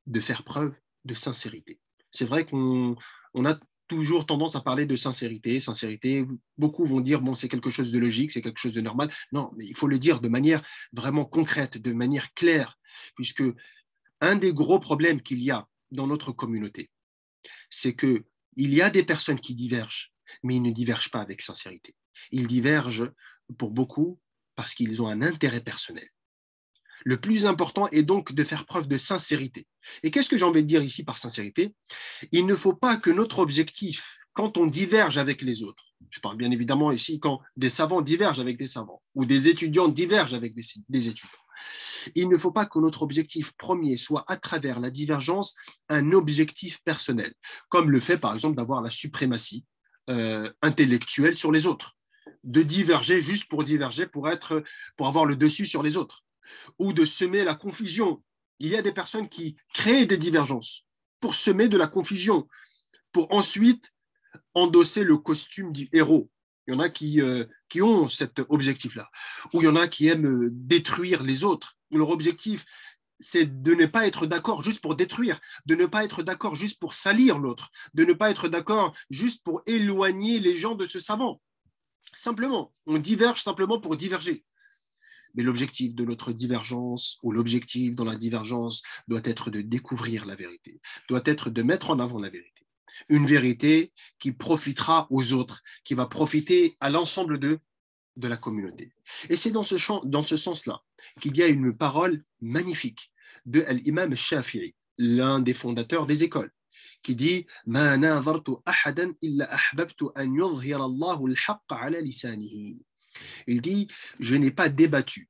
de faire preuve de sincérité. C'est vrai qu'on a toujours tendance à parler de sincérité. Sincérité, beaucoup vont dire, bon, c'est quelque chose de logique, c'est quelque chose de normal. Non, mais il faut le dire de manière vraiment concrète, de manière claire, puisque un des gros problèmes qu'il y a dans notre communauté, c'est qu'il y a des personnes qui divergent, mais ils ne divergent pas avec sincérité. Ils divergent pour beaucoup parce qu'ils ont un intérêt personnel. Le plus important est donc de faire preuve de sincérité. Et qu'est-ce que j'ai envie de dire ici par sincérité? Il ne faut pas que notre objectif, quand on diverge avec les autres, je parle bien évidemment ici quand des savants divergent avec des savants, ou des étudiants divergent avec des étudiants, il ne faut pas que notre objectif premier soit à travers la divergence un objectif personnel, comme le fait par exemple d'avoir la suprématie intellectuelle sur les autres, de diverger juste pour diverger, pour avoir le dessus sur les autres, ou de semer la confusion. Il y a des personnes qui créent des divergences pour semer de la confusion, pour ensuite endosser le costume du héros. Il y en a qui ont cet objectif-là, ou il y en a qui aiment détruire les autres. Leur objectif, c'est de ne pas être d'accord juste pour détruire, de ne pas être d'accord juste pour salir l'autre, de ne pas être d'accord juste pour éloigner les gens de ce savant. Simplement, on diverge simplement pour diverger. Mais l'objectif de notre divergence ou l'objectif dans la divergence doit être de découvrir la vérité, doit être de mettre en avant la vérité. Une vérité qui profitera aux autres, qui va profiter à l'ensemble de la communauté. Et c'est dans ce sens-là qu'il y a une parole magnifique de l'imam Shafi'i, l'un des fondateurs des écoles, qui dit « Ma navartu ahadan illa ahbabtu an yudhhira Allahu al-haqqa ala lisanihi » Il dit, je n'ai pas débattu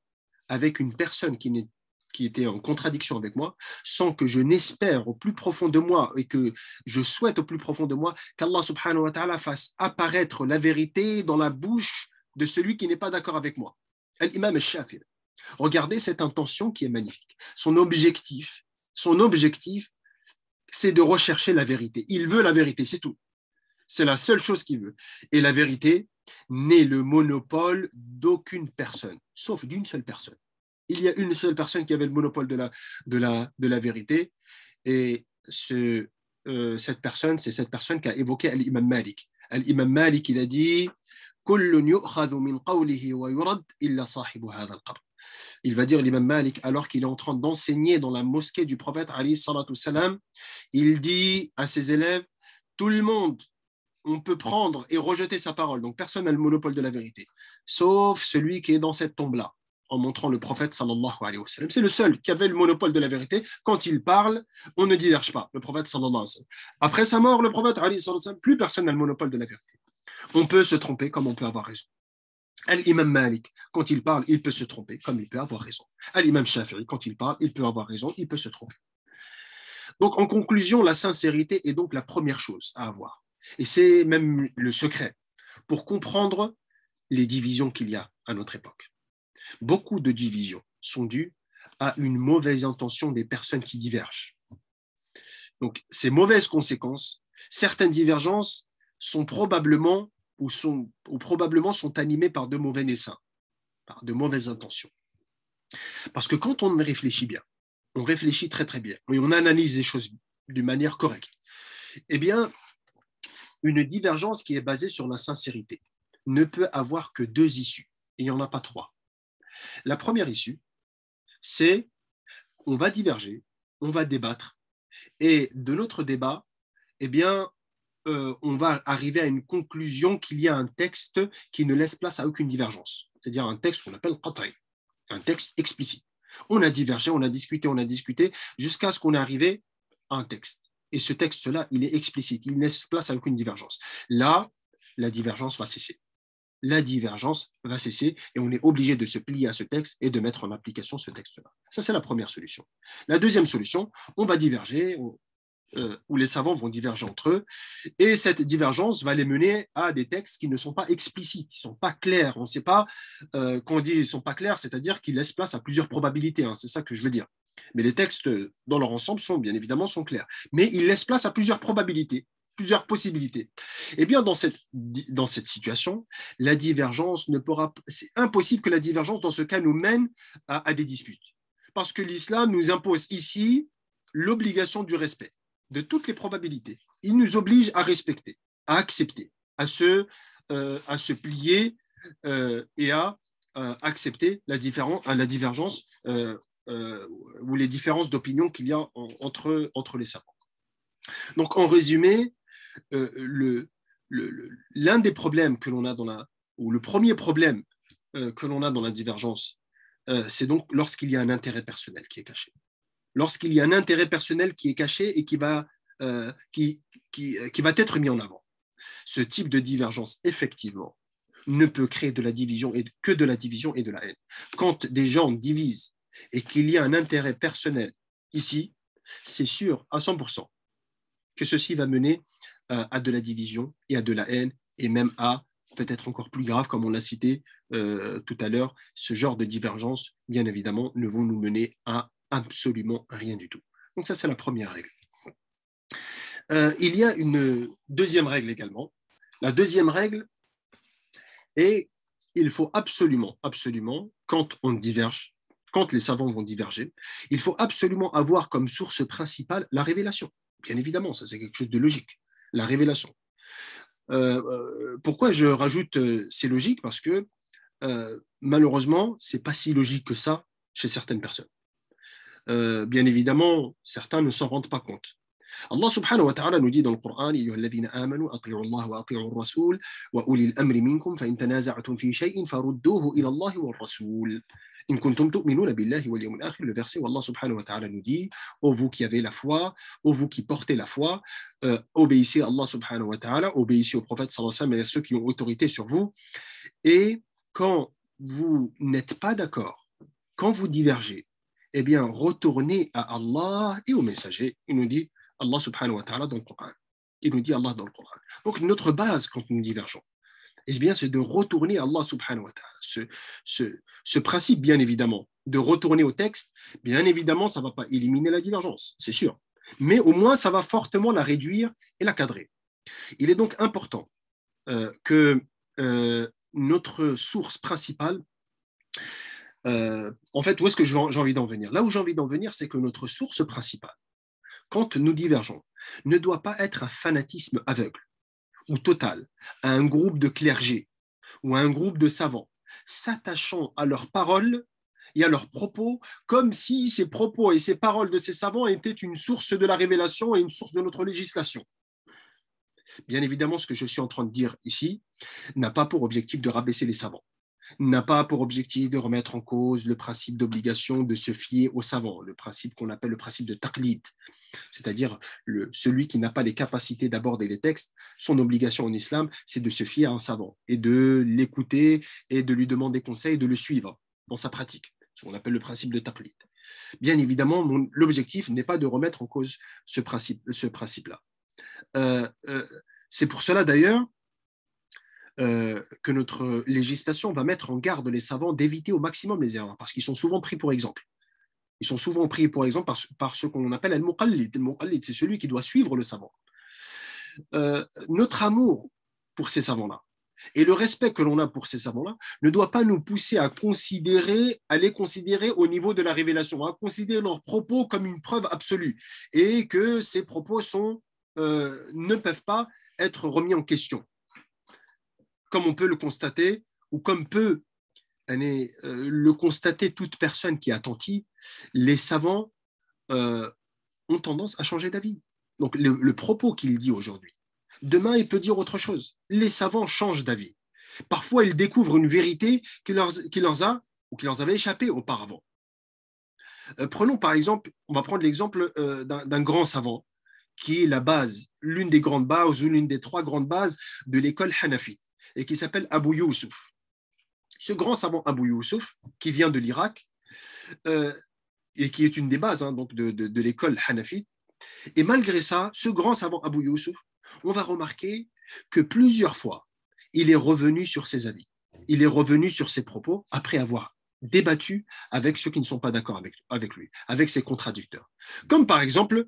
avec une personne qui était en contradiction avec moi, sans que je n'espère au plus profond de moi et que je souhaite au plus profond de moi qu'Allah subhanahu wa ta'ala fasse apparaître la vérité dans la bouche de celui qui n'est pas d'accord avec moi. L'imam al-Shafi'i. Regardez cette intention qui est magnifique. Son objectif, c'est de rechercher la vérité. Il veut la vérité, c'est tout. C'est la seule chose qu'il veut. Et la vérité n'est le monopole d'aucune personne, sauf d'une seule personne. Il y a une seule personne qui avait le monopole de la vérité, et cette personne, c'est cette personne qu'a évoqué l'imam Malik. L'imam Malik, il a dit « Kullun yu'khadhu min qawlihi wa yurad illa sahibu hadha al-qabr » Il va dire l'imam Malik, alors qu'il est en train d'enseigner dans la mosquée du prophète, alayhi salatu salam, il dit à ses élèves « Tout le monde, on peut prendre et rejeter sa parole. Donc, personne n'a le monopole de la vérité, sauf celui qui est dans cette tombe-là, en montrant le prophète, sallallahu alayhi wa sallam. C'est le seul qui avait le monopole de la vérité. Quand il parle, on ne diverge pas, le prophète, sallallahu alayhi wa sallam. Après sa mort, le prophète, alayhi wa sallam, plus personne n'a le monopole de la vérité. On peut se tromper comme on peut avoir raison. L'imam Malik, quand il parle, il peut se tromper comme il peut avoir raison. L'imam Shafi'i, quand il parle, il peut avoir raison, il peut se tromper. Donc, en conclusion, la sincérité est donc la première chose à avoir. Et c'est même le secret pour comprendre les divisions qu'il y a à notre époque. Beaucoup de divisions sont dues à une mauvaise intention des personnes qui divergent. Donc, ces mauvaises conséquences, certaines divergences sont probablement sont animées par de mauvais desseins, par de mauvaises intentions. Parce que quand on réfléchit bien, on réfléchit très très bien, et on analyse les choses d'une manière correcte, eh bien, une divergence qui est basée sur la sincérité ne peut avoir que deux issues, et il n'y en a pas trois. La première issue, c'est on va diverger, on va débattre, et de notre débat, eh bien, on va arriver à une conclusion qu'il y a un texte qui ne laisse place à aucune divergence, c'est-à-dire un texte qu'on appelle qat'i, un texte explicite. On a divergé, on a discuté, jusqu'à ce qu'on est arrivé à un texte. Et ce texte-là, il est explicite, il ne laisse place à aucune divergence. Là, la divergence va cesser. La divergence va cesser et on est obligé de se plier à ce texte et de mettre en application ce texte-là. Ça, c'est la première solution. La deuxième solution, on va diverger, où les savants vont diverger entre eux, et cette divergence va les mener à des textes qui ne sont pas explicites, qui ne sont pas clairs. On ne sait pas, quand on dit qu'ils ne sont pas clairs, c'est-à-dire qu'ils laissent place à plusieurs probabilités, hein, c'est ça que je veux dire. Mais les textes, dans leur ensemble, bien évidemment, sont clairs. Mais ils laissent place à plusieurs probabilités, plusieurs possibilités. Eh bien, dans cette situation, la divergence c'est impossible que la divergence, dans ce cas, nous mène à des disputes. Parce que l'islam nous impose ici l'obligation du respect de toutes les probabilités. Il nous oblige à respecter, à accepter, à se plier et à accepter la divergence ou les différences d'opinion qu'il y a entre les savants. Donc, en résumé, l'un des problèmes que l'on a ou le premier problème que l'on a dans la divergence, c'est donc lorsqu'il y a un intérêt personnel qui est caché. Lorsqu'il y a un intérêt personnel qui est caché et qui va être mis en avant. Ce type de divergence, effectivement, ne peut créer que de la division et de la haine. Quand des gens divisent et qu'il y a un intérêt personnel ici, c'est sûr à 100% que ceci va mener à de la division et à de la haine et même à, peut-être encore plus grave, comme on l'a cité tout à l'heure, ce genre de divergence, bien évidemment, ne vont nous mener à absolument rien du tout. Donc ça, c'est la première règle. Il y a une deuxième règle également. La deuxième règle est il faut absolument, quand on diverge, quand les savants vont diverger, il faut absolument avoir comme source principale la révélation. Bien évidemment, ça c'est quelque chose de logique, la révélation. Pourquoi je rajoute c'est logique? Parce que malheureusement, c'est pas si logique que ça chez certaines personnes. Bien évidemment, certains ne s'en rendent pas compte. Allah subhanahu wa ta'ala nous dit dans le Coran أيها الذين آمنوا أطيعوا الله وأطيعوا الرسول وأولي الأمر منكم فإن تنازعتم في شيء فردوه إلى الله والرسول إن كنتم تؤمنون بالله واليوم الآخر. Le verset où Allah subhanahu wa ta'ala nous dit ô vous qui avez la foi, ô vous qui portez la foi, obéissez à Allah subhanahu wa ta'ala, obéissez au prophète sallallahu alayhi wa sallam et à ceux qui ont autorité sur vous. Et quand vous n'êtes pas d'accord, quand vous divergez, eh bien retournez à Allah et au messager. Il nous dit Allah subhanahu wa ta'ala dans le Coran. Il nous dit Allah dans le Coran. Donc notre base quand nous divergeons, eh bien c'est de retourner à Allah subhanahu wa ta'ala. Ce principe, bien évidemment, de retourner au texte, bien évidemment, ça ne va pas éliminer la divergence, c'est sûr. Mais au moins, ça va fortement la réduire et la cadrer. Il est donc important que notre source principale, en fait, où est-ce que j'ai envie d'en venir? Là où j'ai envie d'en venir, c'est que notre source principale, quand nous divergeons, ne doit pas être un fanatisme aveugle ou total à un groupe de clergés ou à un groupe de savants, s'attachant à leurs paroles et à leurs propos comme si ces propos et ces paroles de ces savants étaient une source de la révélation et une source de notre législation. Bien évidemment, ce que je suis en train de dire ici n'a pas pour objectif de rabaisser les savants, n'a pas pour objectif de remettre en cause le principe d'obligation de se fier aux savants, le principe qu'on appelle le principe de taqlid, c'est-à-dire celui qui n'a pas les capacités d'aborder les textes, son obligation en islam, c'est de se fier à un savant et de l'écouter et de lui demander conseil et de le suivre dans sa pratique, ce qu'on appelle le principe de taqlid. Bien évidemment, l'objectif n'est pas de remettre en cause ce principe-là. C'est pour cela d'ailleurs que notre législation va mettre en garde les savants d'éviter au maximum les erreurs, parce qu'ils sont souvent pris pour exemple. Ils sont souvent pris pour exemple par ce qu'on appelle al-muqallid. Al-muqallid, c'est celui qui doit suivre le savant. Notre amour pour ces savants-là et le respect que l'on a pour ces savants-là ne doit pas nous pousser à les considérer au niveau de la révélation, à considérer leurs propos comme une preuve absolue et que ces propos ne peuvent pas être remis en question. Comme on peut le constater, ou comme peut le constater toute personne qui est attentive, les savants ont tendance à changer d'avis. Donc le propos qu'il dit aujourd'hui, demain il peut dire autre chose. Les savants changent d'avis. Parfois ils découvrent une vérité qui leur avait échappé auparavant. Prenons par exemple, on va prendre l'exemple d'un grand savant qui est la base, l'une des grandes bases ou l'une des 3 grandes bases de l'école hanafite et qui s'appelle Abu Youssouf. Ce grand savant Abu Youssouf, qui vient de l'Irak et qui est une des bases donc de l'école hanafite, et malgré ça, ce grand savant Abu Youssouf, on va remarquer que plusieurs fois, il est revenu sur ses avis, il est revenu sur ses propos après avoir débattu avec ceux qui ne sont pas d'accord avec lui, avec ses contradicteurs. Comme par exemple,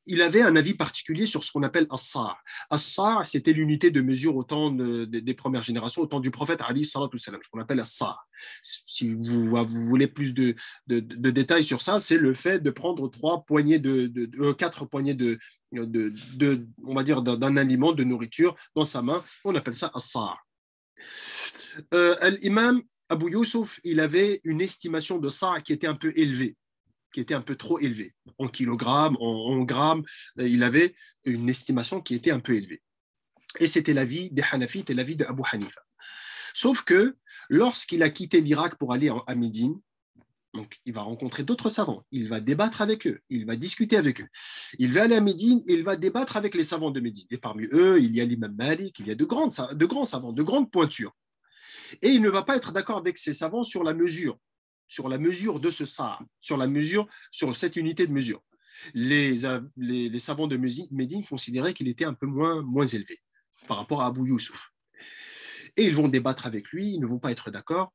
il avait un avis particulier sur ce qu'on appelle as-sa'. As-sa', c'était l'unité de mesure au temps des premières générations, au temps du prophète Ali sallallahu alayhi wa sallam, ce qu'on appelle as-sa'. Si vous voulez plus de détails sur ça, c'est le fait de prendre 4 poignées on va dire, d'un aliment, de nourriture dans sa main. On appelle ça as-sa'. L'imam Abu Youssouf, il avait une estimation de sa' qui était un peu élevée, qui était un peu trop élevé. En kilogrammes, en grammes, il avait une estimation qui était un peu élevée. Et c'était l'avis des Hanafites et l'avis d'Abu Hanifa. Sauf que lorsqu'il a quitté l'Irak pour aller à Médine, donc il va rencontrer d'autres savants, il va débattre avec eux, il va discuter avec eux. Il va aller à Médine et il va débattre avec les savants de Médine. Et parmi eux, il y a l'imam Malik, il y a de grands savants, de grandes pointures. Et il ne va pas être d'accord avec ces savants sur la mesure de ce sa', sur cette unité de mesure. Les savants de Médine considéraient qu'il était un peu moins élevé par rapport à Abu Youssouf. Et ils vont débattre avec lui, ils ne vont pas être d'accord.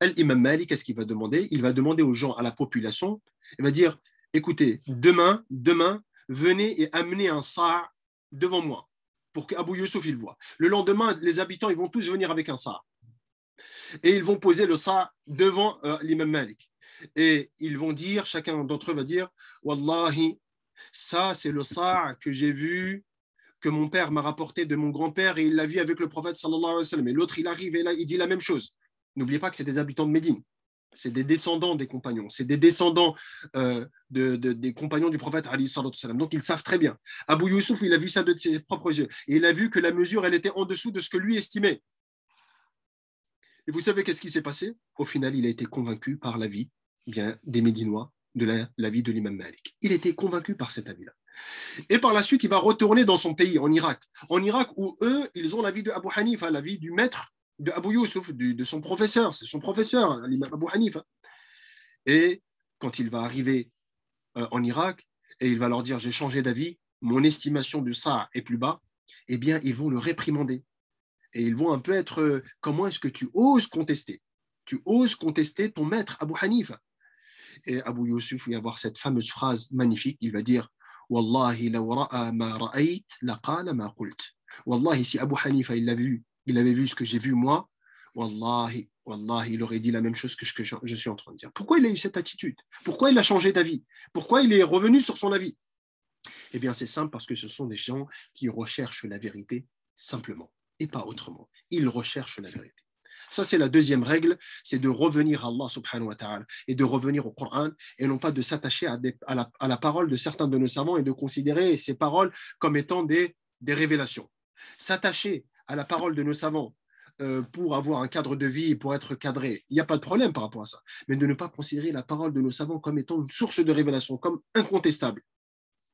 L'imam Malik, qu'est-ce qu'il va demander? Il va demander aux gens, à la population, il va dire, écoutez, demain, venez et amenez un sa' devant moi, pour qu'Abu Youssouf il voit. Le lendemain, les habitants, ils vont tous venir avec un sa'. et ils vont poser le sa' devant l'imam Malik. Et ils vont dire, chacun d'entre eux va dire, Wallahi, ça c'est le sa' que j'ai vu, que mon père m'a rapporté de mon grand-père et il l'a vu avec le prophète sallallahu alayhi wa sallam. Et l'autre, il arrive et là, il dit la même chose. N'oubliez pas que c'est des habitants de Médine. C'est des descendants des compagnons. C'est des descendants des compagnons du prophète alayhi sallallahu alayhi wa sallam. Donc, ils savent très bien. Abu Youssouf, il a vu ça de ses propres yeux. Et il a vu que la mesure, elle était en dessous de ce que lui estimait. Et vous savez qu'est-ce qui s'est passé? Au final, il a été convaincu par l'avis bien des Médinois, de l'avis de l'imam Malik. Il était convaincu par cet avis-là. Et par la suite, il va retourner dans son pays, en Irak. En Irak, où eux, ils ont l'avis de Abu Hanifa, l'avis du maître de Abu Youssouf, de son professeur. C'est son professeur, l'imam Abu Hanifa. Et quand il va arriver en Irak, et il va leur dire, j'ai changé d'avis, mon estimation de ça est plus bas, eh bien, ils vont le réprimander. Et ils vont un peu être, comment est-ce que tu oses contester? Tu oses contester ton maître Abu Hanifa. Et Abu Youssouf va avoir cette fameuse phrase magnifique, il va dire, Wallahi, law ra'a ma ra'ayt, laqala ma qult. Wallahi, si Abu Hanifa, il avait vu ce que j'ai vu moi, Wallahi, Wallahi, il aurait dit la même chose que je suis en train de dire. Pourquoi il a eu cette attitude? Pourquoi il a changé d'avis? Pourquoi il est revenu sur son avis? Eh bien, c'est simple parce que ce sont des gens qui recherchent la vérité simplement et pas autrement. Ils recherchent la vérité. Ça, c'est la deuxième règle, c'est de revenir à Allah subhanahu wa ta'ala et de revenir au Coran et non pas de s'attacher à la parole de certains de nos savants et de considérer ces paroles comme étant des révélations. S'attacher à la parole de nos savants pour avoir un cadre de vie et pour être cadré, il n'y a pas de problème par rapport à ça, mais de ne pas considérer la parole de nos savants comme étant une source de révélation, comme incontestable.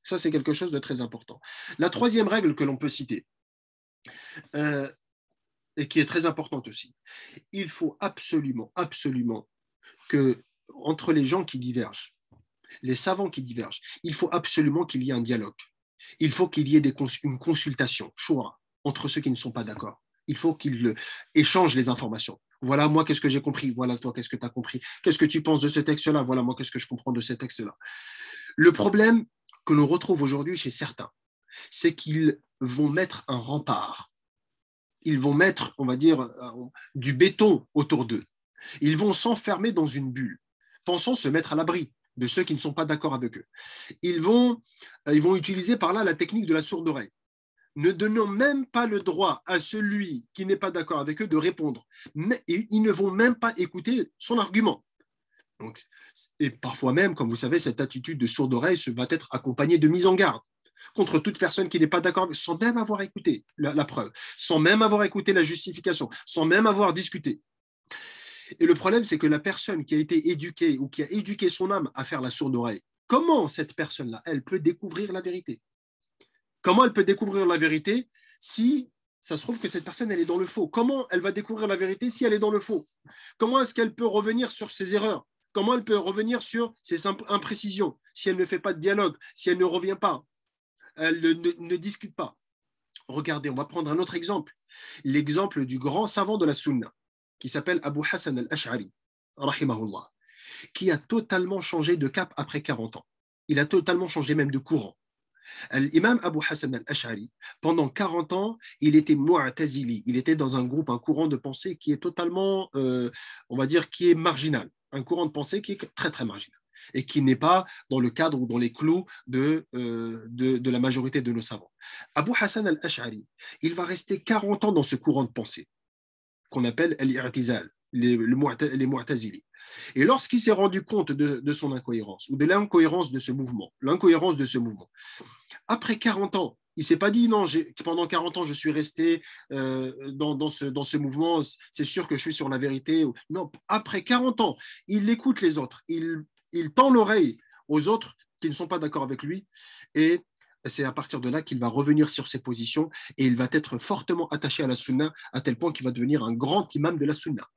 Ça, c'est quelque chose de très important. La troisième règle que l'on peut citer, et qui est très importante aussi, il faut absolument, absolument que, entre les gens qui divergent, les savants qui divergent, il faut absolument qu'il y ait un dialogue. Il faut qu'il y ait une consultation, shura, entre ceux qui ne sont pas d'accord. Il faut qu'ils échangent les informations. Voilà, moi, qu'est-ce que j'ai compris? Voilà, toi, qu'est-ce que tu as compris? Qu'est-ce que tu penses de ce texte-là? Voilà, moi, qu'est-ce que je comprends de ce texte-là? Le problème que l'on retrouve aujourd'hui chez certains, c'est qu'ils vont mettre un rempart. Ils vont mettre, on va dire, du béton autour d'eux. Ils vont s'enfermer dans une bulle, pensant se mettre à l'abri de ceux qui ne sont pas d'accord avec eux. Ils vont utiliser par là la technique de la sourde oreille, ne donnant même pas le droit à celui qui n'est pas d'accord avec eux de répondre. Mais ils ne vont même pas écouter son argument. Donc, et parfois même, comme vous savez, cette attitude de sourde oreille va être accompagnée de mise en garde contre toute personne qui n'est pas d'accord, sans même avoir écouté la preuve, sans même avoir écouté la justification, sans même avoir discuté. Et le problème, c'est que la personne qui a été éduquée ou qui a éduqué son âme à faire la sourde oreille, comment cette personne-là, elle peut découvrir la vérité? Comment elle peut découvrir la vérité si ça se trouve que cette personne, elle est dans le faux? Comment elle va découvrir la vérité si elle est dans le faux? Comment est-ce qu'elle peut revenir sur ses erreurs? Comment elle peut revenir sur ses imprécisions si elle ne fait pas de dialogue, si elle ne revient pas, elle ne discute pas? Regardez, on va prendre un autre exemple. L'exemple du grand savant de la Sunna, qui s'appelle Abu Hassan al-Ash'ari, rahimahullah, qui a totalement changé de cap après 40 ans. Il a totalement changé même de courant. L'imam Abu Hassan al-Ash'ari, pendant 40 ans, il était mu'tazili. Il était dans un groupe, un courant de pensée qui est totalement, on va dire, qui est marginal. Un courant de pensée qui est très, très marginal et qui n'est pas dans le cadre ou dans les clous de la majorité de nos savants. Abu Hassan al-Ash'ari, il va rester 40 ans dans ce courant de pensée qu'on appelle al-i'tizal, les mu'tazili. Et lorsqu'il s'est rendu compte de son incohérence ou de l'incohérence de ce mouvement, après 40 ans, il ne s'est pas dit non, pendant 40 ans, je suis resté dans ce mouvement, c'est sûr que je suis sur la vérité. Non, après 40 ans, il écoute les autres, il tend l'oreille aux autres qui ne sont pas d'accord avec lui et c'est à partir de là qu'il va revenir sur ses positions et il va être fortement attaché à la sunna à tel point qu'il va devenir un grand imam de la sunna.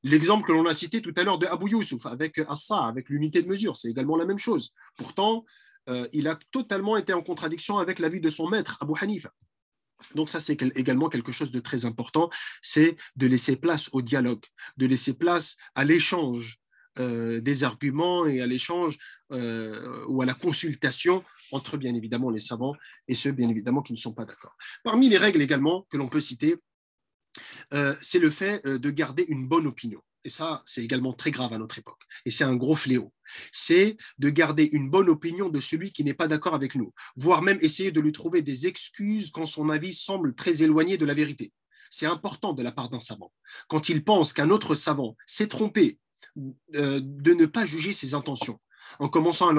L'exemple que l'on a cité tout à l'heure de Abu Youssouf avec Assa, avec l'unité de mesure, c'est également la même chose. Pourtant, il a totalement été en contradiction avec l'avis de son maître, Abu Hanifa. Donc ça, c'est également quelque chose de très important, c'est de laisser place au dialogue, de laisser place à l'échange des arguments et à l'échange ou à la consultation entre, bien évidemment, les savants et ceux, bien évidemment, qui ne sont pas d'accord. Parmi les règles également que l'on peut citer, c'est le fait de garder une bonne opinion. Et ça, c'est également très grave à notre époque. Et c'est un gros fléau. C'est de garder une bonne opinion de celui qui n'est pas d'accord avec nous, voire même essayer de lui trouver des excuses quand son avis semble très éloigné de la vérité. C'est important de la part d'un savant. Quand il pense qu'un autre savant s'est trompé, de ne pas juger ses intentions en commençant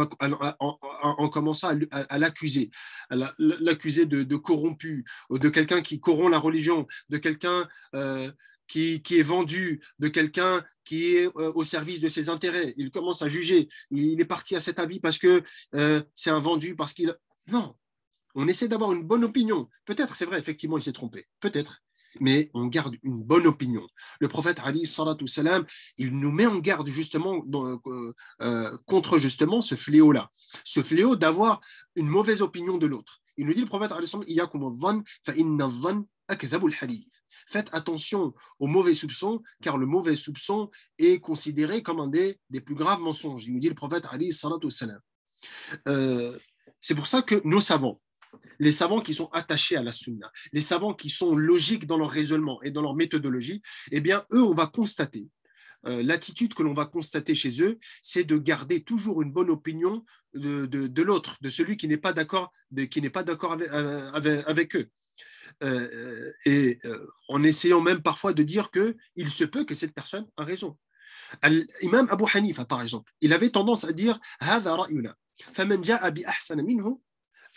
à l'accuser, l'accuser de corrompu, de quelqu'un qui corrompt la religion, de quelqu'un qui est vendu, de quelqu'un qui est au service de ses intérêts. Il commence à juger. Il est parti à cet avis parce que c'est un vendu, parce qu'il... Non, on essaie d'avoir une bonne opinion. Peut-être, c'est vrai, effectivement, il s'est trompé. Peut-être. Mais on garde une bonne opinion. Le prophète, alayhi salatu salam, il nous met en garde justement contre justement ce fléau-là. Ce fléau d'avoir une mauvaise opinion de l'autre. Il nous dit, le prophète, alayhi salam, faites attention aux mauvais soupçons, car le mauvais soupçon est considéré comme un des plus graves mensonges. Il nous dit, le prophète, alayhi salatu salam. C'est pour ça que nos savants, les savants qui sont attachés à la sunna, les savants qui sont logiques dans leur raisonnement et dans leur méthodologie, eh bien, eux, on va constater, l'attitude que l'on va constater chez eux, c'est de garder toujours une bonne opinion de l'autre, de celui qui n'est pas d'accord avec eux. En essayant même parfois de dire qu'il se peut que cette personne a raison. L'imam Abu Hanifa, par exemple, il avait tendance à dire « هذا رأينا فمن جاء بأحسن منه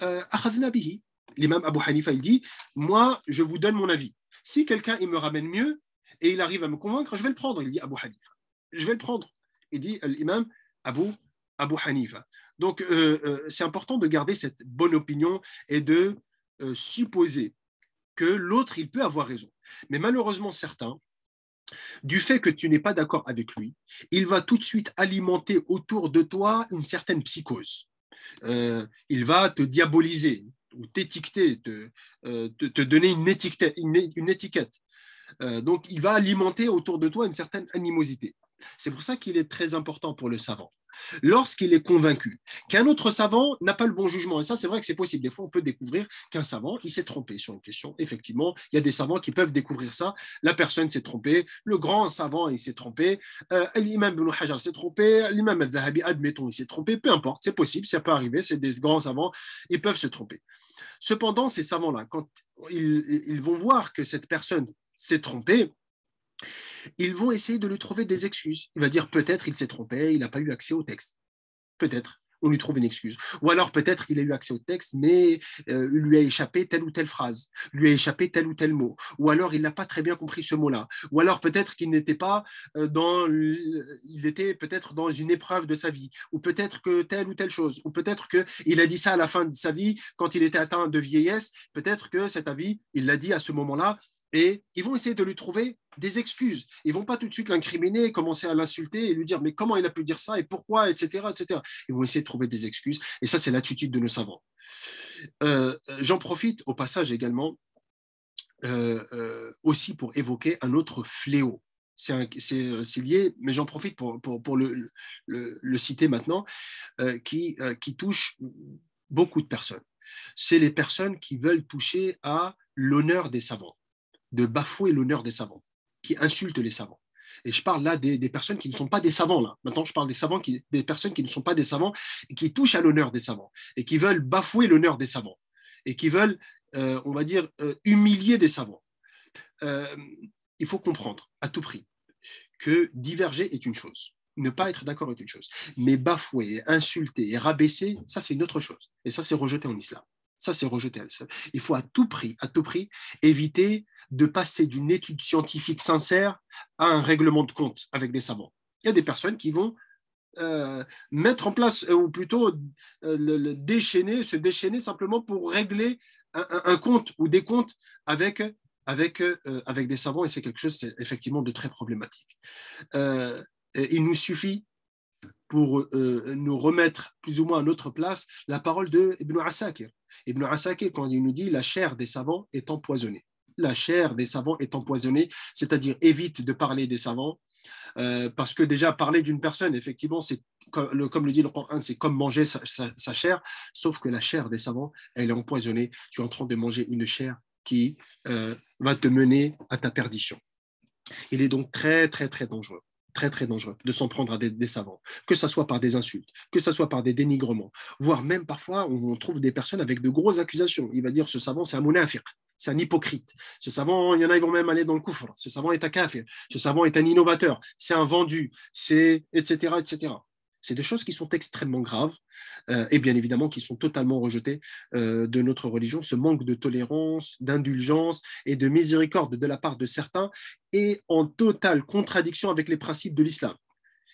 أخذنا به ». L'imam Abu Hanifa, il dit « Moi, je vous donne mon avis. Si quelqu'un il me ramène mieux et il arrive à me convaincre, je vais le prendre. » Il dit Abu Hanifa. Je vais le prendre. Il dit l'imam Abu Hanifa. Donc, c'est important de garder cette bonne opinion et de supposer que l'autre, il peut avoir raison. Mais malheureusement, certains, du fait que tu n'es pas d'accord avec lui, il va tout de suite alimenter autour de toi une certaine psychose. Il va te diaboliser ou t'étiqueter, te donner une étiquette. Donc, il va alimenter autour de toi une certaine animosité. C'est pour ça qu'il est très important pour le savant, lorsqu'il est convaincu qu'un autre savant n'a pas le bon jugement. Et ça, c'est vrai que c'est possible. Des fois, on peut découvrir qu'un savant, il s'est trompé sur une question. Effectivement, il y a des savants qui peuvent découvrir ça. La personne s'est trompée. Le grand savant, il s'est trompé. L'imam Ibn Hajar s'est trompé. L'imam al-Zahabi, admettons, il s'est trompé. Peu importe, c'est possible, ça peut arriver. C'est des grands savants, ils peuvent se tromper. Cependant, ces savants-là, quand ils vont voir que cette personne s'est trompée, ils vont essayer de lui trouver des excuses. Il va dire peut-être il s'est trompé, il n'a pas eu accès au texte. Peut-être, on lui trouve une excuse. Ou alors peut-être il a eu accès au texte, mais il lui a échappé telle ou telle phrase, lui a échappé tel ou tel mot. Ou alors il n'a pas très bien compris ce mot-là. Ou alors peut-être qu'il n'était pas il était peut-être dans une épreuve de sa vie. Ou peut-être que telle ou telle chose. Ou peut-être qu'il a dit ça à la fin de sa vie, quand il était atteint de vieillesse. Peut-être que cet avis, il l'a dit à ce moment-là. Et ils vont essayer de lui trouver des excuses. Ils ne vont pas tout de suite l'incriminer, commencer à l'insulter et lui dire mais comment il a pu dire ça et pourquoi, etc., etc. Ils vont essayer de trouver des excuses. Et ça, c'est l'attitude de nos savants. J'en profite au passage également aussi pour évoquer un autre fléau. C'est lié, mais j'en profite pour le citer maintenant, qui touche beaucoup de personnes. C'est les personnes qui veulent toucher à l'honneur des savants, de bafouer l'honneur des savants, qui insultent les savants. Et je parle là des personnes qui ne sont pas des savants. Là. Maintenant, je parle des personnes qui ne sont pas des savants et qui touchent à l'honneur des savants et qui veulent bafouer l'honneur des savants et qui veulent, on va dire, humilier des savants. Il faut comprendre à tout prix que diverger est une chose. Ne pas être d'accord est une chose. Mais bafouer, insulter et rabaisser, ça, c'est une autre chose. Et ça, c'est rejeté en islam. Ça, c'est rejeté. Il faut à tout prix, éviter de passer d'une étude scientifique sincère à un règlement de compte avec des savants. Il y a des personnes qui vont mettre en place, ou plutôt se déchaîner simplement pour régler un compte ou des comptes avec des savants, et c'est quelque chose effectivement de très problématique. Il nous suffit pour nous remettre plus ou moins à notre place la parole de Ibn Asakir. Ibn Asakir, quand il nous dit la chair des savants est empoisonnée. La chair des savants est empoisonnée, c'est-à-dire évite de parler des savants, parce que déjà parler d'une personne, effectivement, c'est comme le dit le Coran, c'est comme manger sa chair, sauf que la chair des savants, elle est empoisonnée. Tu es en train de manger une chair qui va te mener à ta perdition. Il est donc très, très, très dangereux. Très, très dangereux de s'en prendre à des savants, que ce soit par des insultes, que ce soit par des dénigrements, voire même parfois on trouve des personnes avec de grosses accusations. Il va dire ce savant c'est un munafiq, c'est un hypocrite. Ce savant, il y en a, ils vont même aller dans le kufr. Ce savant est un kafir. Ce savant est un innovateur. C'est un vendu. C'est etc. etc. C'est des choses qui sont extrêmement graves et bien évidemment qui sont totalement rejetées de notre religion. Ce manque de tolérance, d'indulgence et de miséricorde de la part de certains est en totale contradiction avec les principes de l'islam.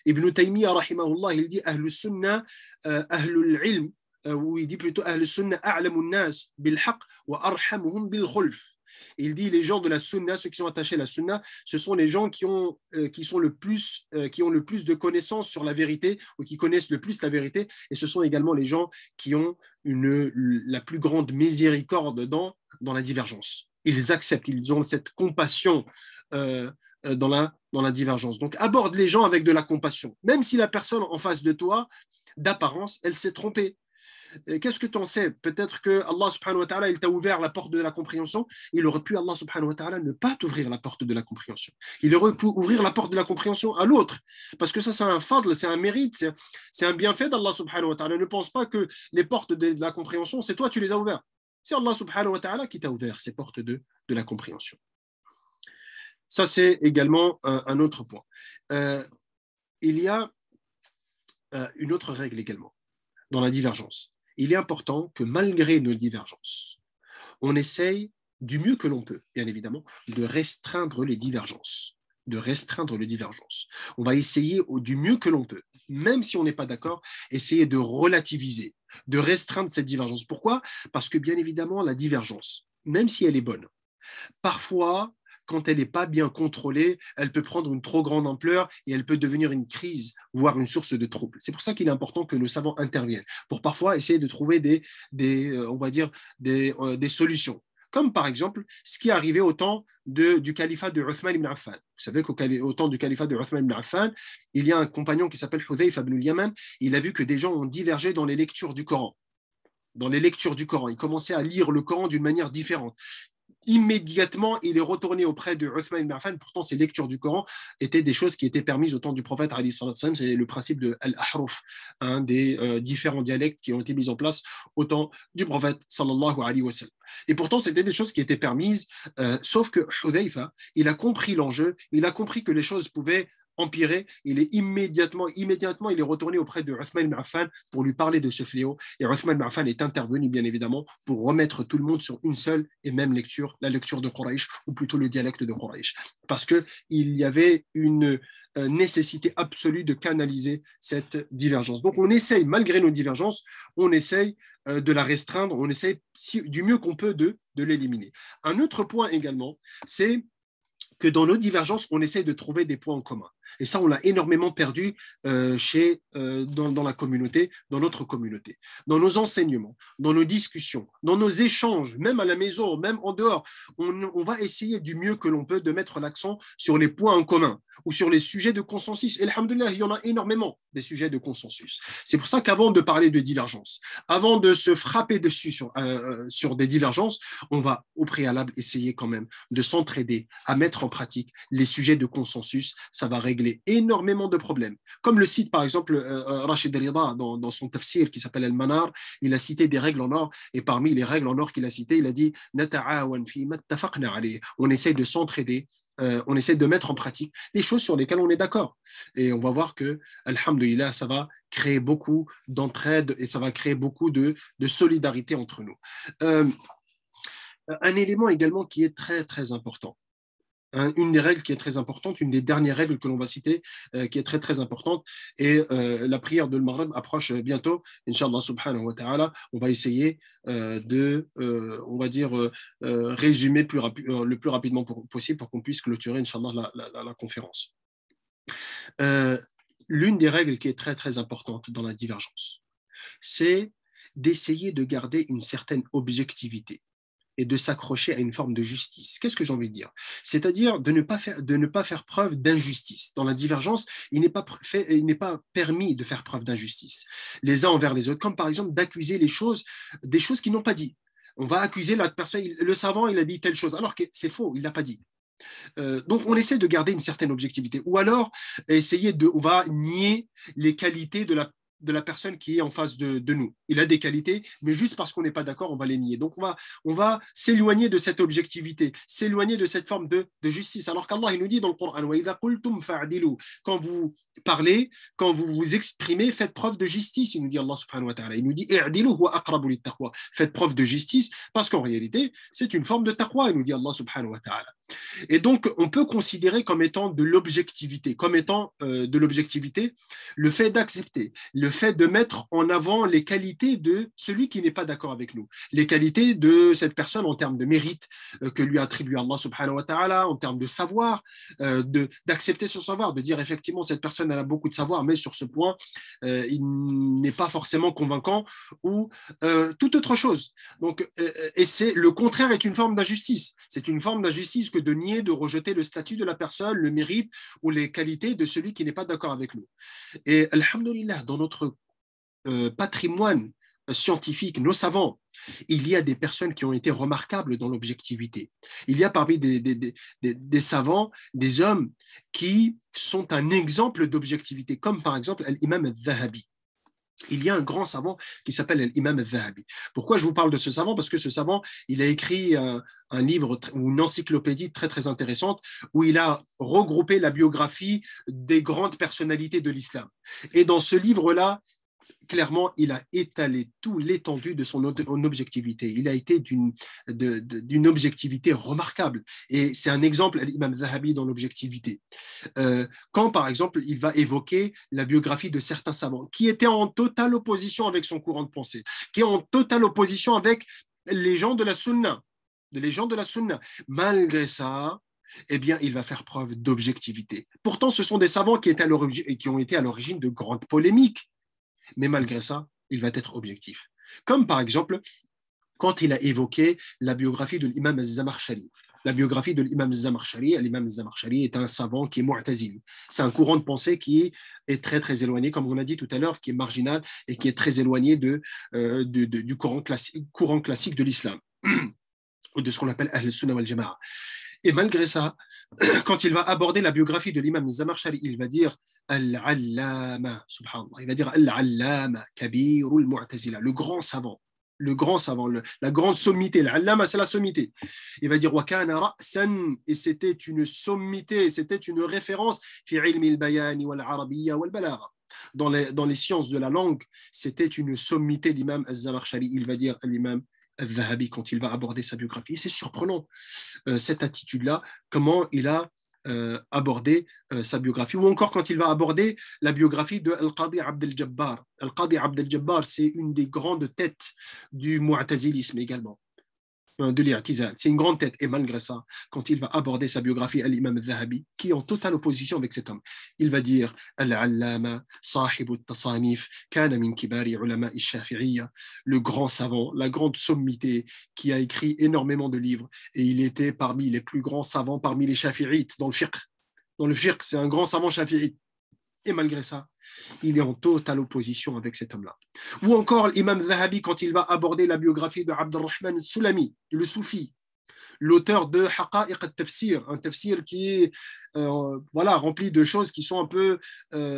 Ibn Taymiyyah, rahimahullah, il dit Ahlul Sunnah, Ahlul Ilm, ou il dit plutôt Ahlul Sunnah, A'lamun Nas bil Haqq wa Arhamuhum bil Khulf. Il dit les gens de la Sunna, ceux qui sont attachés à la Sunna, ce sont les gens qui ont le plus de connaissances sur la vérité ou qui connaissent le plus la vérité, et ce sont également les gens qui ont la plus grande miséricorde dans la divergence. Ils acceptent, ils ont cette compassion dans la divergence. Donc aborde les gens avec de la compassion, même si la personne en face de toi, d'apparence, elle s'est trompée. Qu'est-ce que tu en sais? Peut-être que Allah subhanahu wa ta'ala, il t'a ouvert la porte de la compréhension. Il aurait pu, Allah subhanahu wa ta'ala, ne pas t'ouvrir la porte de la compréhension. Il aurait pu ouvrir la porte de la compréhension à l'autre. Parce que ça, c'est un fadl, c'est un mérite, c'est un bienfait d'Allah subhanahu wa ta'ala. Ne pense pas que les portes de la compréhension, c'est toi, tu les as ouvertes. C'est Allah subhanahu wa ta'ala qui t'a ouvert ces portes de la compréhension. Ça, c'est également un autre point. Il y a une autre règle également dans la divergence. Il est important que malgré nos divergences, on essaye du mieux que l'on peut, bien évidemment, de restreindre les divergences. On va essayer du mieux que l'on peut, même si on n'est pas d'accord, essayer de relativiser, de restreindre cette divergence. Pourquoi? Parce que bien évidemment, la divergence, même si elle est bonne, parfois, quand elle n'est pas bien contrôlée, elle peut prendre une trop grande ampleur et elle peut devenir une crise, voire une source de trouble. C'est pour ça qu'il est important que nos savants interviennent, pour parfois essayer de trouver des solutions. Comme par exemple ce qui est arrivé au temps du califat de Uthman ibn Affan. Vous savez qu'au temps du califat de Uthman ibn Affan, il y a un compagnon qui s'appelle Hudhayfa ibn al-Yaman. Il a vu que des gens ont divergé dans les lectures du Coran. Ils commençaient à lire le Coran d'une manière différente. Immédiatement, il est retourné auprès de Uthman ibn Affan. Pourtant, ces lectures du Coran étaient des choses qui étaient permises au temps du prophète. C'est le principe de Al-Ahruf, un des différents dialectes qui ont été mis en place au temps du prophète sallallahu alayhi wa sallam. Et pourtant, c'était des choses qui étaient permises, sauf que Hudhayfa, il a compris l'enjeu, il a compris que les choses pouvaient empirer. Il est immédiatement, il est retourné auprès de Uthman ibn Affan pour lui parler de ce fléau. Et Uthman ibn Affan est intervenu, bien évidemment, pour remettre tout le monde sur une seule et même lecture, la lecture de Quraysh, ou plutôt le dialecte de Quraysh. Parce qu'il y avait une nécessité absolue de canaliser cette divergence. Donc on essaye, malgré nos divergences, on essaye de la restreindre, on essaye du mieux qu'on peut de l'éliminer. Un autre point également, c'est que dans nos divergences, on essaye de trouver des points en commun. Et ça, on l'a énormément perdu dans la communauté, dans notre communauté, dans nos enseignements, dans nos discussions, dans nos échanges, même à la maison, même en dehors. On va essayer du mieux que l'on peut de mettre l'accent sur les points en commun ou sur les sujets de consensus. Et alhamdoulilah, il y en a énormément des sujets de consensus. C'est pour ça qu'avant de parler de divergence, avant de se frapper dessus sur des divergences, on va au préalable essayer quand même de s'entraider à mettre en pratique les sujets de consensus. Ça va régler énormément de problèmes. Comme le cite par exemple Rachid Rida dans son tafsir qui s'appelle Al-Manar, il a cité des règles en or et parmi les règles en or qu'il a citées, il a dit on essaie de s'entraider, on essaie de mettre en pratique les choses sur lesquelles on est d'accord. Et on va voir que, alhamdoulilah, ça va créer beaucoup d'entraide et ça va créer beaucoup de solidarité entre nous. Un élément également qui est très très important, une des règles qui est très importante, une des dernières règles que l'on va citer, qui est très très importante, et la prière de Maghrib approche bientôt, Inch'Allah subhanahu wa ta'ala. On va essayer on va dire, résumer le plus rapidement possible pour qu'on puisse clôturer, Inch'Allah, la conférence. L'une des règles qui est très très importante dans la divergence, c'est d'essayer de garder une certaine objectivité et de s'accrocher à une forme de justice. Qu'est-ce que j'ai envie de dire? C'est-à-dire de ne pas faire preuve d'injustice. Dans la divergence, il n'est pas permis de faire preuve d'injustice les uns envers les autres, comme par exemple d'accuser des choses qu'ils n'ont pas dit. On va accuser la personne, le savant, il a dit telle chose, alors que c'est faux, il ne l'a pas dit. Donc, on essaie de garder une certaine objectivité. Ou alors, on va nier les qualités de la personne qui est en face de nous. Il a des qualités, mais juste parce qu'on n'est pas d'accord, on va les nier. Donc, on va s'éloigner de cette objectivité, s'éloigner de cette forme de justice. Alors qu'Allah, il nous dit dans le Coran, quand vous parlez, quand vous vous exprimez, faites preuve de justice. Il nous dit Allah subhanahu wa ta'ala. Il nous dit faites preuve de justice, parce qu'en réalité, c'est une forme de taqwa, il nous dit Allah subhanahu wa ta'ala. Et donc, on peut considérer comme étant de l'objectivité, le fait d'accepter, le fait de mettre en avant les qualités de celui qui n'est pas d'accord avec nous, les qualités de cette personne en termes de mérite que lui attribue Allah subhanahu wa ta'ala, en termes de savoir, d'accepter son savoir, de dire effectivement cette personne elle a beaucoup de savoir, mais sur ce point, il n'est pas forcément convaincant, ou toute autre chose. Donc, et le contraire est une forme d'injustice. C'est une forme d'injustice que de nier, de rejeter le statut de la personne, le mérite ou les qualités de celui qui n'est pas d'accord avec nous. Et alhamdoulilah, dans notre patrimoine scientifique, nos savants, il y a des personnes qui ont été remarquables dans l'objectivité. Il y a parmi des savants, des hommes qui sont un exemple d'objectivité, comme par exemple l'imam al-Zahabi. Il y a un grand savant qui s'appelle l'imam al-Zahabi. Pourquoi je vous parle de ce savant? Parce que ce savant, il a écrit un livre ou une encyclopédie très très intéressante où il a regroupé la biographie des grandes personnalités de l'islam. Et dans ce livre-là, clairement, il a étalé tout l'étendue de son objectivité. Il a été d'une objectivité remarquable. Et c'est un exemple, l'imam Zahabi, dans l'objectivité. Quand, par exemple, il va évoquer la biographie de certains savants qui étaient en totale opposition avec son courant de pensée, qui est en totale opposition avec les gens de la Sunna. Malgré ça, eh bien, il va faire preuve d'objectivité. Pourtant, ce sont des savants qui ont été à l'origine de grandes polémiques. Mais malgré ça, il va être objectif. Comme par exemple, quand il a évoqué la biographie de l'imam al-Zamarshari. La biographie de l'imam al-Zamarshari, l'imam al-Zamarshari est un savant qui est mu'tazili. C'est un courant de pensée qui est très très éloigné, comme on a dit tout à l'heure, qui est marginal et qui est très éloigné du courant classique de l'islam, ou de ce qu'on appelle Ahl-Sunnah wal-Jama'a. Et malgré ça, quand il va aborder la biographie de l'imam Zamarshari, il va dire Al-Allama, subhanallah, il va dire Al-Allama, Kabirul Mu'tazila, le grand savant, la grande sommité. Al-Allama, c'est la sommité. Il va dire Wakana Ra'san, et c'était une sommité, c'était une référence, fi ilmi al-bayani wal-arabiyya wal-balagha. Dans les sciences de la langue, c'était une sommité, l'imam Zamarshari. Il va dire l'imam al-Zahabi quand il va aborder sa biographie. C'est surprenant, cette attitude-là, comment il a abordé sa biographie, ou encore quand il va aborder la biographie de Al-Qadi Abd al-Jabbar. Al-Qadi Abd al-Jabbar, c'est une des grandes têtes du mu'tazilisme également, de l'I'tizal. C'est une grande tête. Et malgré ça, quand il va aborder sa biographie à l'imam al-Zahabi, qui est en totale opposition avec cet homme, il va dire Al-Allama, sahibu al-tasanif, kana min kibari ulama al-shafi'iyya, le grand savant, la grande sommité, qui a écrit énormément de livres, et il était parmi les plus grands savants parmi les shafi'ites dans le fiqh. Dans le fiqh, c'est un grand savant shafi'ite. Et malgré ça, il est en totale opposition avec cet homme-là. Ou encore l'imam Zahabi, quand il va aborder la biographie de Abd al-Rahman al-Sulami, le soufi, l'auteur de Haqa'iq al-Tafsir, un tafsir qui est rempli de choses qui sont un peu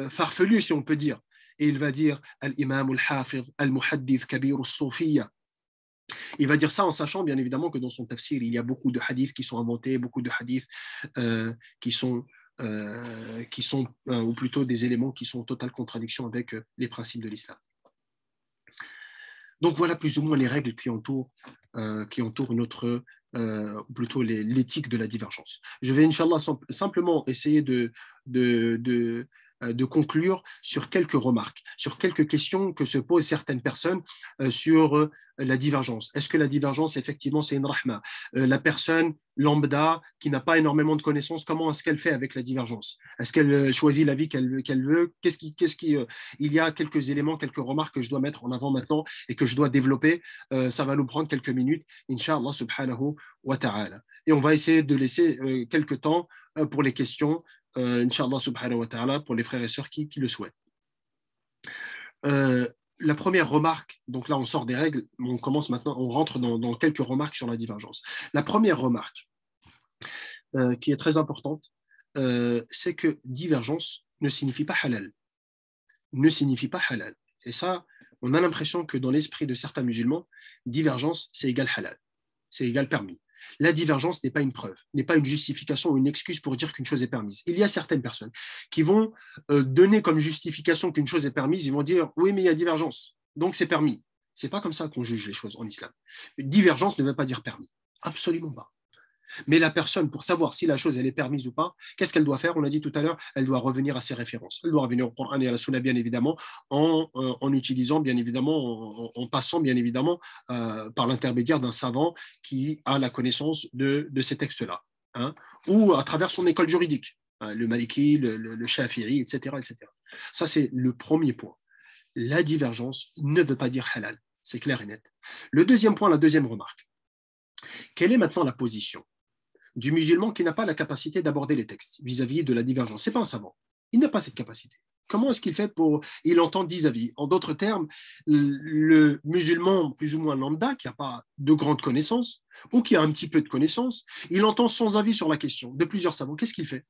farfelues, si on peut dire. Et il va dire Al-Imam al-Hafiz al-Muhaddith Kabir al-Soufiyya. Il va dire ça en sachant bien évidemment que dans son tafsir, il y a beaucoup de hadiths qui sont inventés, beaucoup de hadiths qui sont ou plutôt des éléments qui sont en totale contradiction avec les principes de l'islam. Donc voilà plus ou moins les règles qui entourent notre, plutôt l'éthique de la divergence. Je vais, Inch'Allah, simplement essayer de conclure sur quelques remarques, sur quelques questions que se posent certaines personnes sur la divergence. Est-ce que la divergence, effectivement, c'est une rahma? La personne lambda qui n'a pas énormément de connaissances, comment est-ce qu'elle fait avec la divergence? Est-ce qu'elle choisit la vie qu'elle veut? Il y a quelques éléments, quelques remarques que je dois mettre en avant maintenant et que je dois développer. Ça va nous prendre quelques minutes, Inch'Allah subhanahu wa ta'ala. Et on va essayer de laisser quelques temps pour les questions, Inch'Allah subhanahu wa ta'ala, pour les frères et sœurs qui le souhaitent. la première remarque, donc là on sort des règles, on commence maintenant, on rentre dans quelques remarques sur la divergence. La première remarque qui est très importante, c'est que divergence ne signifie pas halal. Ne signifie pas halal. Et ça, on a l'impression que dans l'esprit de certains musulmans, divergence, c'est égal halal, c'est égal permis. La divergence n'est pas une preuve, n'est pas une justification ou une excuse pour dire qu'une chose est permise. Il y a certaines personnes qui vont donner comme justification qu'une chose est permise, ils vont dire oui, mais il y a divergence, donc c'est permis. C'est pas comme ça qu'on juge les choses en islam. Divergence ne veut pas dire permis, absolument pas. Mais la personne, pour savoir si la chose elle est permise ou pas, qu'est-ce qu'elle doit faire? On a dit tout à l'heure, elle doit revenir à ses références. Elle doit revenir au Coran et à la Sunna, bien évidemment, en utilisant, bien évidemment, en passant, bien évidemment, par l'intermédiaire d'un savant qui a la connaissance de ces textes-là, hein, ou à travers son école juridique, hein, le Maliki, le Shafi'i, etc., etc. Ça, c'est le premier point. La divergence ne veut pas dire halal. C'est clair et net. Le deuxième point, la deuxième remarque. Quelle est maintenant la position du musulman qui n'a pas la capacité d'aborder les textes vis-à-vis de la divergence? Ce n'est pas un savant. Il n'a pas cette capacité. Comment est-ce qu'il fait pour... Il entend 10 avis. En d'autres termes, le musulman plus ou moins lambda, qui n'a pas de grandes connaissances, ou qui a un petit peu de connaissances, il entend 100 avis sur la question de plusieurs savants. Qu'est-ce qu'il fait?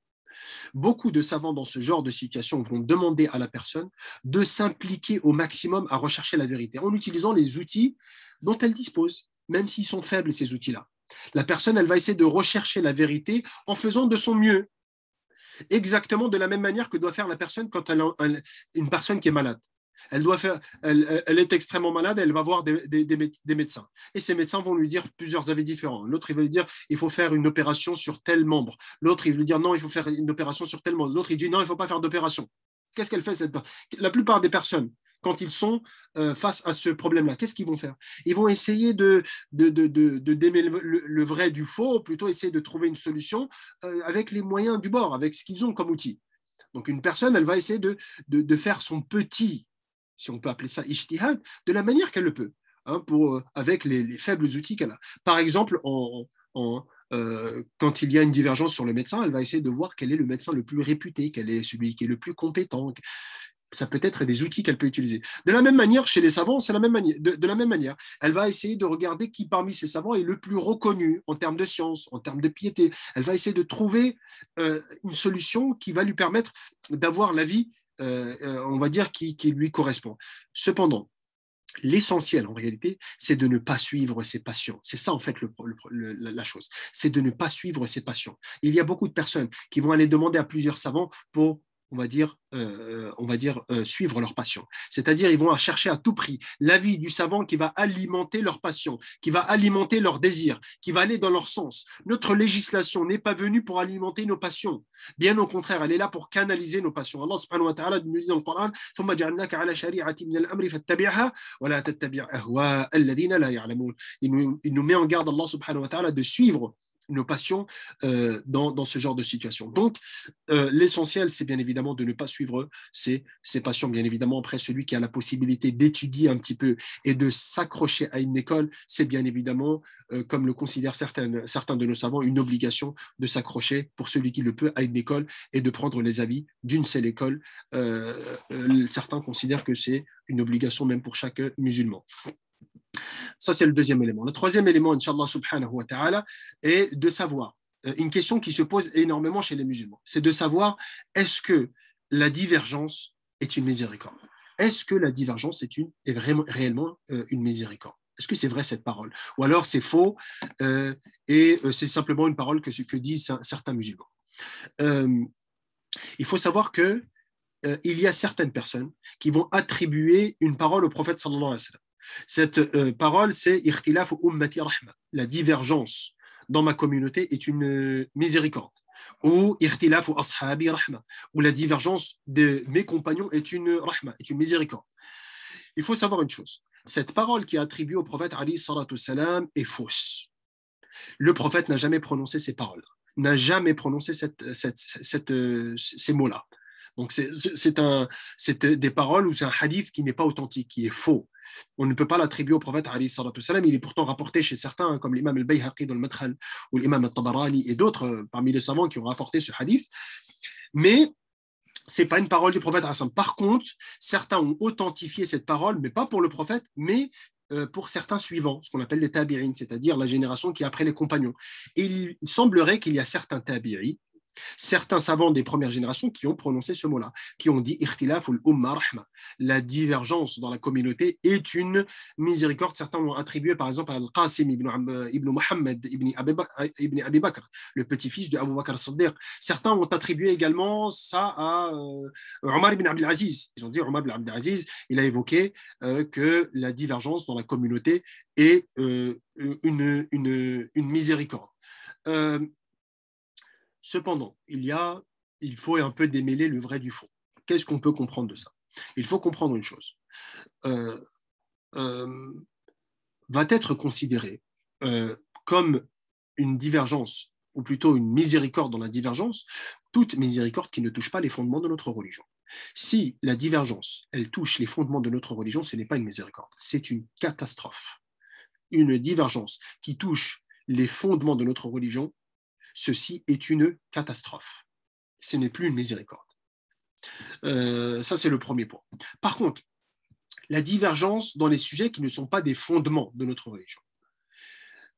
Beaucoup de savants dans ce genre de situation vont demander à la personne de s'impliquer au maximum à rechercher la vérité en utilisant les outils dont elle dispose, même s'ils sont faibles, ces outils-là. La personne, elle va essayer de rechercher la vérité en faisant de son mieux, exactement de la même manière que doit faire la personne quand elle a une personne qui est malade. Elle est extrêmement malade, elle va voir des médecins. Et ces médecins vont lui dire plusieurs avis différents. L'autre, il va lui dire il faut faire une opération sur tel membre. L'autre, il va lui dire non, il faut faire une opération sur tel membre. L'autre, il dit non, il ne faut pas faire d'opération. Qu'est-ce qu'elle fait La plupart des personnes, quand ils sont face à ce problème-là, qu'est-ce qu'ils vont faire? Ils vont essayer d'aimer le vrai du faux, plutôt essayer de trouver une solution avec les moyens du bord, avec ce qu'ils ont comme outil. Donc une personne, elle va essayer de faire son petit, si on peut appeler ça ijtihad, de la manière qu'elle le peut, hein, avec les faibles outils qu'elle a. Par exemple, quand il y a une divergence sur le médecin, elle va essayer de voir quel est le médecin le plus réputé, quel est celui qui est le plus compétent. Ça peut être des outils qu'elle peut utiliser. De la même manière, chez les savants, c'est la même manière. De la même manière, elle va essayer de regarder qui parmi ces savants est le plus reconnu en termes de science, en termes de piété. Elle va essayer de trouver une solution qui va lui permettre d'avoir l'avis, on va dire, qui lui correspond. Cependant, l'essentiel en réalité, c'est de ne pas suivre ses passions. C'est ça en fait la chose. C'est de ne pas suivre ses passions. Il y a beaucoup de personnes qui vont aller demander à plusieurs savants pour suivre leur passion. C'est-à-dire, ils vont chercher à tout prix l'avis du savant qui va alimenter leur passion, qui va alimenter leur désir, qui va aller dans leur sens. Notre législation n'est pas venue pour alimenter nos passions. Bien au contraire, elle est là pour canaliser nos passions. Allah subhanahu wa ta'ala nous dit dans le Coran ثم جعلناك على شريعة من الأمر فاتبعها ولا تتبع أهواء الذين لا يعلمون. Il nous met en garde, Allah subhanahu wa ta'ala, de suivre nos passions dans ce genre de situation. Donc, l'essentiel, c'est bien évidemment de ne pas suivre ces passions. Bien évidemment, après, celui qui a la possibilité d'étudier un petit peu et de s'accrocher à une école, c'est bien évidemment, comme le considèrent certains de nos savants, une obligation de s'accrocher, pour celui qui le peut, à une école et de prendre les avis d'une seule école. Certains considèrent que c'est une obligation même pour chaque musulman. Ça, c'est le deuxième élément. Le troisième élément, Inch'Allah subhanahu wa ta'ala, est de savoir, une question qui se pose énormément chez les musulmans, c'est de savoir, est-ce que la divergence est une miséricorde? Est-ce que la divergence est vraiment, réellement une miséricorde? Est-ce que c'est vrai cette parole? Ou alors c'est faux et c'est simplement une parole que disent certains musulmans. Il faut savoir que il y a certaines personnes qui vont attribuer une parole au prophète sallallahu alayhi wa sallam. Cette parole, c'est ikhtilaf ummati rahma. La divergence dans ma communauté est une miséricorde. Ou ikhtilaf ashabi rahma. Ou la divergence de mes compagnons est une rahma, est une miséricorde. Il faut savoir une chose. Cette parole qui est attribuée au prophète alayhi salatu salam est fausse. Le prophète n'a jamais prononcé ces paroles, n'a jamais prononcé ces mots-là. Donc c'est des paroles ou c'est un hadith qui n'est pas authentique, qui est faux. On ne peut pas l'attribuer au prophète alayhi salatu salam. Il est pourtant rapporté chez certains comme l'imam al-Bayhaqi dans le Madkhal ou l'imam al-Tabarani et d'autres parmi les savants qui ont rapporté ce hadith. Mais Ce n'est pas une parole du prophète. Par contre, certains ont authentifié cette parole, mais pas pour le prophète, mais pour certains suivants, ce qu'on appelle des tabi'in, c'est-à-dire la génération qui est après les compagnons. Et il semblerait qu'il y a certains tabi'in, certains savants des premières générations qui ont prononcé ce mot-là, qui ont dit ikhtilaful umma rahma. La divergence dans la communauté est une miséricorde. Certains l'ont attribué par exemple à Al-Qasim ibn Muhammad ibn Abi Bakr, le petit-fils de Abu Bakr as-Siddiq. Certains ont attribué également ça à Omar ibn Abdel Aziz. Ils ont dit Omar ibn Abdel Aziz, il a évoqué que la divergence dans la communauté est une miséricorde. Cependant, il faut un peu démêler le vrai du faux. Qu'est-ce qu'on peut comprendre de ça? Il faut comprendre une chose. Euh, euh, va être considéré comme une divergence, ou plutôt une miséricorde dans la divergence, toute miséricorde qui ne touche pas les fondements de notre religion. Si la divergence, elle touche les fondements de notre religion, ce n'est pas une miséricorde, c'est une catastrophe. Une divergence qui touche les fondements de notre religion, ceci est une catastrophe. Ce n'est plus une miséricorde. Ça, c'est le premier point. Par contre, la divergence dans les sujets qui ne sont pas des fondements de notre religion.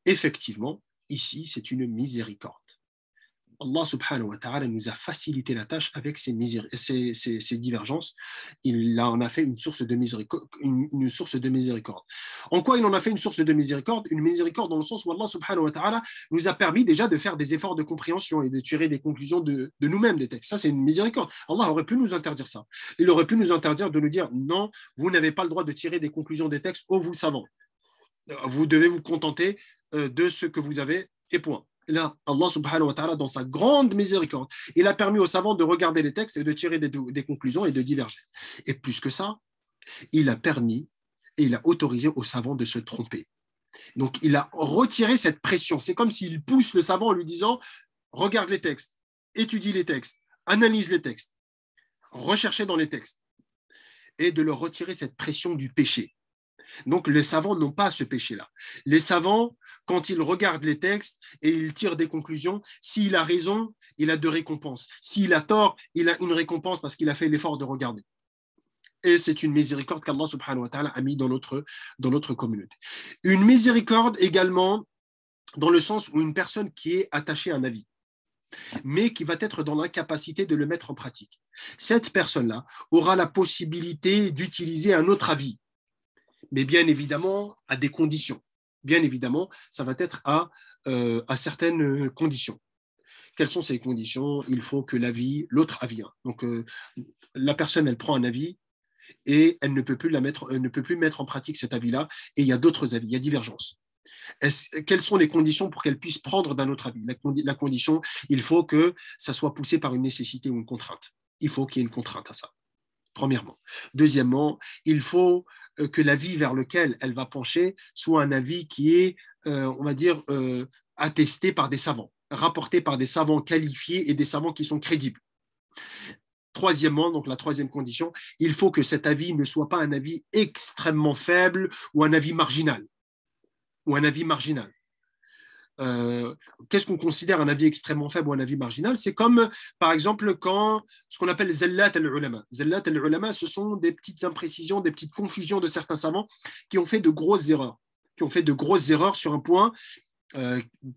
Effectivement, ici, c'est une miséricorde. Allah subhanahu wa ta'ala nous a facilité la tâche avec ces divergences. Il en a fait une source de miséricorde. En quoi il en a fait une source de miséricorde? Une miséricorde dans le sens où Allah subhanahu wa ta'ala nous a permis déjà de faire des efforts de compréhension et de tirer des conclusions de nous-mêmes des textes. Ça, c'est une miséricorde. Allah aurait pu nous interdire ça. Il aurait pu nous interdire de nous dire non, vous n'avez pas le droit de tirer des conclusions des textes, ô vous savants. Vous devez vous contenter de ce que vous avez et point. Là, Allah subhanahu wa ta'ala, dans sa grande miséricorde, il a permis aux savants de regarder les textes et de tirer des conclusions et de diverger. Et plus que ça, il a permis et il a autorisé aux savants de se tromper. Donc, il a retiré cette pression. C'est comme s'il pousse le savant en lui disant regarde les textes, étudie les textes, analyse les textes, recherchez dans les textes, et de leur retirer cette pression du péché. Donc, les savants n'ont pas ce péché-là. Les savants, quand ils regardent les textes et ils tirent des conclusions, s'il a raison, il a deux récompenses. S'il a tort, il a une récompense parce qu'il a fait l'effort de regarder. Et c'est une miséricorde qu'Allah subhanahu wa ta'ala a mis dans notre communauté. Une miséricorde également dans le sens où une personne qui est attachée à un avis, mais qui va être dans l'incapacité de le mettre en pratique. Cette personne-là aura la possibilité d'utiliser un autre avis, mais bien évidemment à des conditions. Bien évidemment, ça va être à certaines conditions. Quelles sont ces conditions? Il faut que l'autre avis. Donc, la personne, elle prend un avis et elle ne peut plus mettre en pratique cet avis-là. Et il y a d'autres avis, il y a divergence. Quelles sont les conditions pour qu'elle puisse prendre d'un autre avis? La condition, il faut que ça soit poussé par une nécessité ou une contrainte. Il faut qu'il y ait une contrainte à ça. Premièrement. Deuxièmement, il faut que l'avis vers lequel elle va pencher soit un avis qui est, on va dire, attesté par des savants, rapporté par des savants qualifiés et des savants qui sont crédibles. Troisièmement, donc la troisième condition, il faut que cet avis ne soit pas un avis extrêmement faible ou un avis marginal. Qu'est-ce qu'on considère un avis extrêmement faible ou un avis marginal? C'est comme, par exemple, ce qu'on appelle zallat al-ulama. Zallat al-ulama, ce sont des petites imprécisions, des petites confusions de certains savants qui ont fait de grosses erreurs, sur un point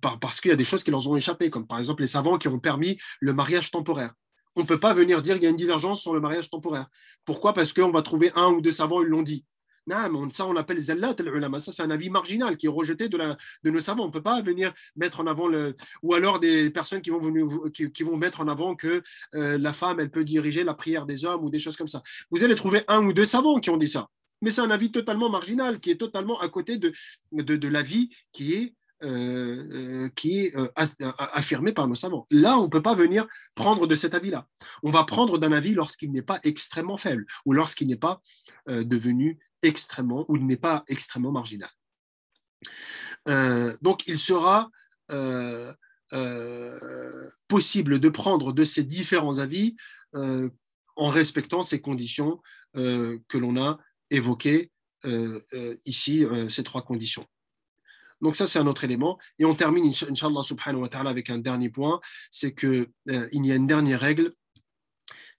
parce qu'il y a des choses qui leur ont échappé, comme par exemple les savants qui ont permis le mariage temporaire. On ne peut pas venir dire qu'il y a une divergence sur le mariage temporaire. Pourquoi? Parce qu'on va trouver un ou deux savants, ils l'ont dit. Non, ça on l'appelle zallat al-ulama. Ça c'est un avis marginal qui est rejeté de nos savants. On ne peut pas venir mettre en avant ou alors des personnes qui vont mettre en avant que la femme elle peut diriger la prière des hommes ou des choses comme ça. Vous allez trouver un ou deux savants qui ont dit ça, mais c'est un avis totalement marginal qui est totalement à côté de l'avis qui est affirmé par nos savants. Là, on ne peut pas venir prendre de cet avis-là. On va prendre d'un avis lorsqu'il n'est pas extrêmement faible ou lorsqu'il n'est pas devenu extrêmement ou il n'est pas extrêmement marginal. Donc, il sera possible de prendre de ces différents avis en respectant ces conditions que l'on a évoquées ici, ces trois conditions. Donc ça, c'est un autre élément. Et on termine, Inch'Allah subhanahu wa ta'ala, avec un dernier point, c'est qu'il y a une dernière règle,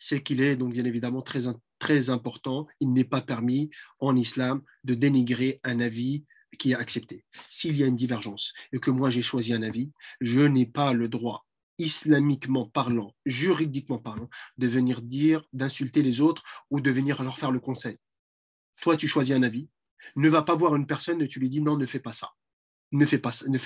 c'est qu'il est donc bien évidemment très important, il n'est pas permis en islam de dénigrer un avis qui est accepté. S'il y a une divergence et que moi j'ai choisi un avis, je n'ai pas le droit, islamiquement parlant, juridiquement parlant, de venir dire, d'insulter les autres ou de venir leur faire le conseil. Toi, tu choisis un avis, ne va pas voir une personne et tu lui dis non, ne fais pas ça. Ne fais pas cette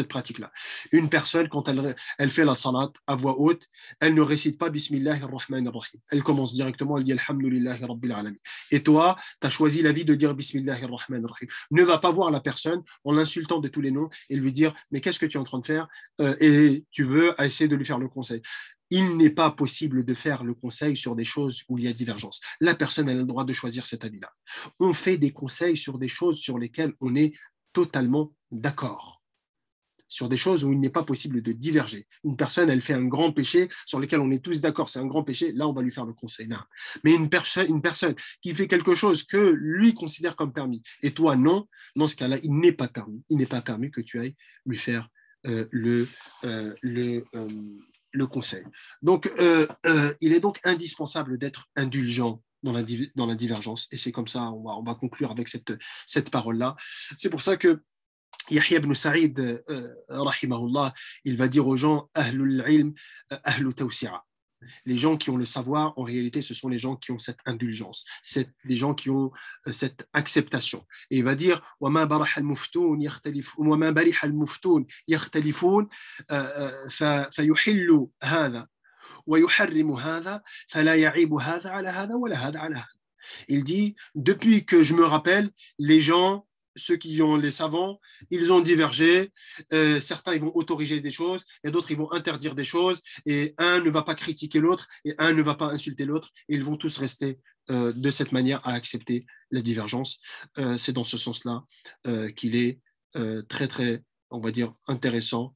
pratique-là. Une personne, quand elle fait la salat à voix haute, elle ne récite pas Bismillah ar-Rahman ar-Rahim. Elle commence directement, elle dit Alhamdulillahi Rabbil Alamin. Et toi, tu as choisi la vie de dire Bismillah ar-Rahman ar-Rahim. Ne va pas voir la personne en l'insultant de tous les noms et lui dire mais qu'est-ce que tu es en train de faire et tu veux essayer de lui faire le conseil. Il n'est pas possible de faire le conseil sur des choses où il y a divergence. La personne a le droit de choisir cet avis-là. On fait des conseils sur des choses sur lesquelles on est totalement d'accord, sur des choses où il n'est pas possible de diverger. Une personne, elle fait un grand péché sur lequel on est tous d'accord, c'est un grand péché, là on va lui faire le conseil. Là. Mais une personne qui fait quelque chose que lui considère comme permis et toi non, dans ce cas-là, il n'est pas permis. Il n'est pas permis que tu ailles lui faire le conseil. Donc, il est donc indispensable d'être indulgent dans la divergence. Et c'est comme ça, on va conclure avec cette parole-là. C'est pour ça que Yahya ibn Sa'id, rahimahullah, il va dire aux gens, Ahlul ilm, Ahlu tawsi'a. Les gens qui ont le savoir, en réalité, ce sont les gens qui ont cette indulgence, les gens qui ont cette acceptation. Et il va dire وَمَا بَرَحَ الْمُفْتُونَ يَخْتَلِفُونَ وَمَا بَرِحَ الْمُفْتُونَ يَخْتَلِفُونَ فَيُحِلُّ هَذَا وَيُحَرِّمُ هَذَا فَلَا يَعِيبُ هَذَا على هذا ولا هذا على هذا. Il dit, depuis que je me rappelle, les gens, ceux qui ont les savants, ils ont divergé. Certains, ils vont autoriser des choses, et d'autres, ils vont interdire des choses. Et un ne va pas critiquer l'autre, et un ne va pas insulter l'autre. Et ils vont tous rester de cette manière à accepter la divergence. C'est dans ce sens-là qu'il est très, très, on va dire, intéressant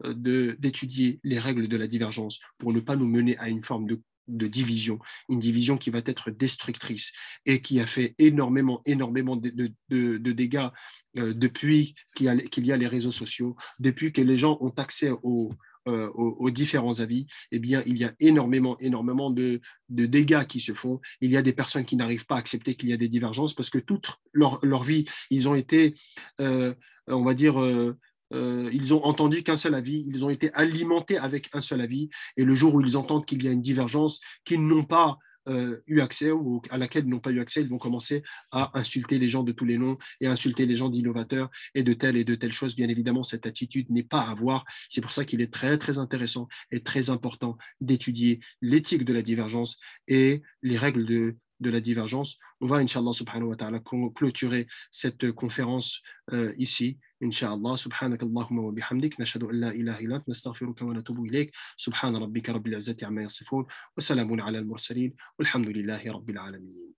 d'étudier les règles de la divergence pour ne pas nous mener à une forme de division, une division qui va être destructrice et qui a fait énormément de dégâts depuis qu'il y a les réseaux sociaux, depuis que les gens ont accès aux différents avis, eh bien, il y a énormément de dégâts qui se font. Il y a des personnes qui n'arrivent pas à accepter qu'il y a des divergences parce que toute leur vie, ils ont été, on va dire, ils ont entendu qu'un seul avis, ils ont été alimentés avec un seul avis, et le jour où ils entendent qu'il y a une divergence qu'ils n'ont pas eu accès ou à laquelle ils n'ont pas eu accès, ils vont commencer à insulter les gens de tous les noms et à insulter les gens d'innovateurs et de telles choses. Bien évidemment, cette attitude n'est pas à avoir. C'est pour ça qu'il est très, très intéressant et très important d'étudier l'éthique de la divergence et les règles de la divergence. On va, Inch'Allah, subhanahu wa ta'ala, clôturer cette conférence ici. إن شاء الله سبحانك اللهم وبحمدك نشهد أن لا إله إلا أنت نستغفرك ونتوب إليك سبحان ربك رب العزة عما يصفون وسلام على المرسلين والحمد لله رب العالمين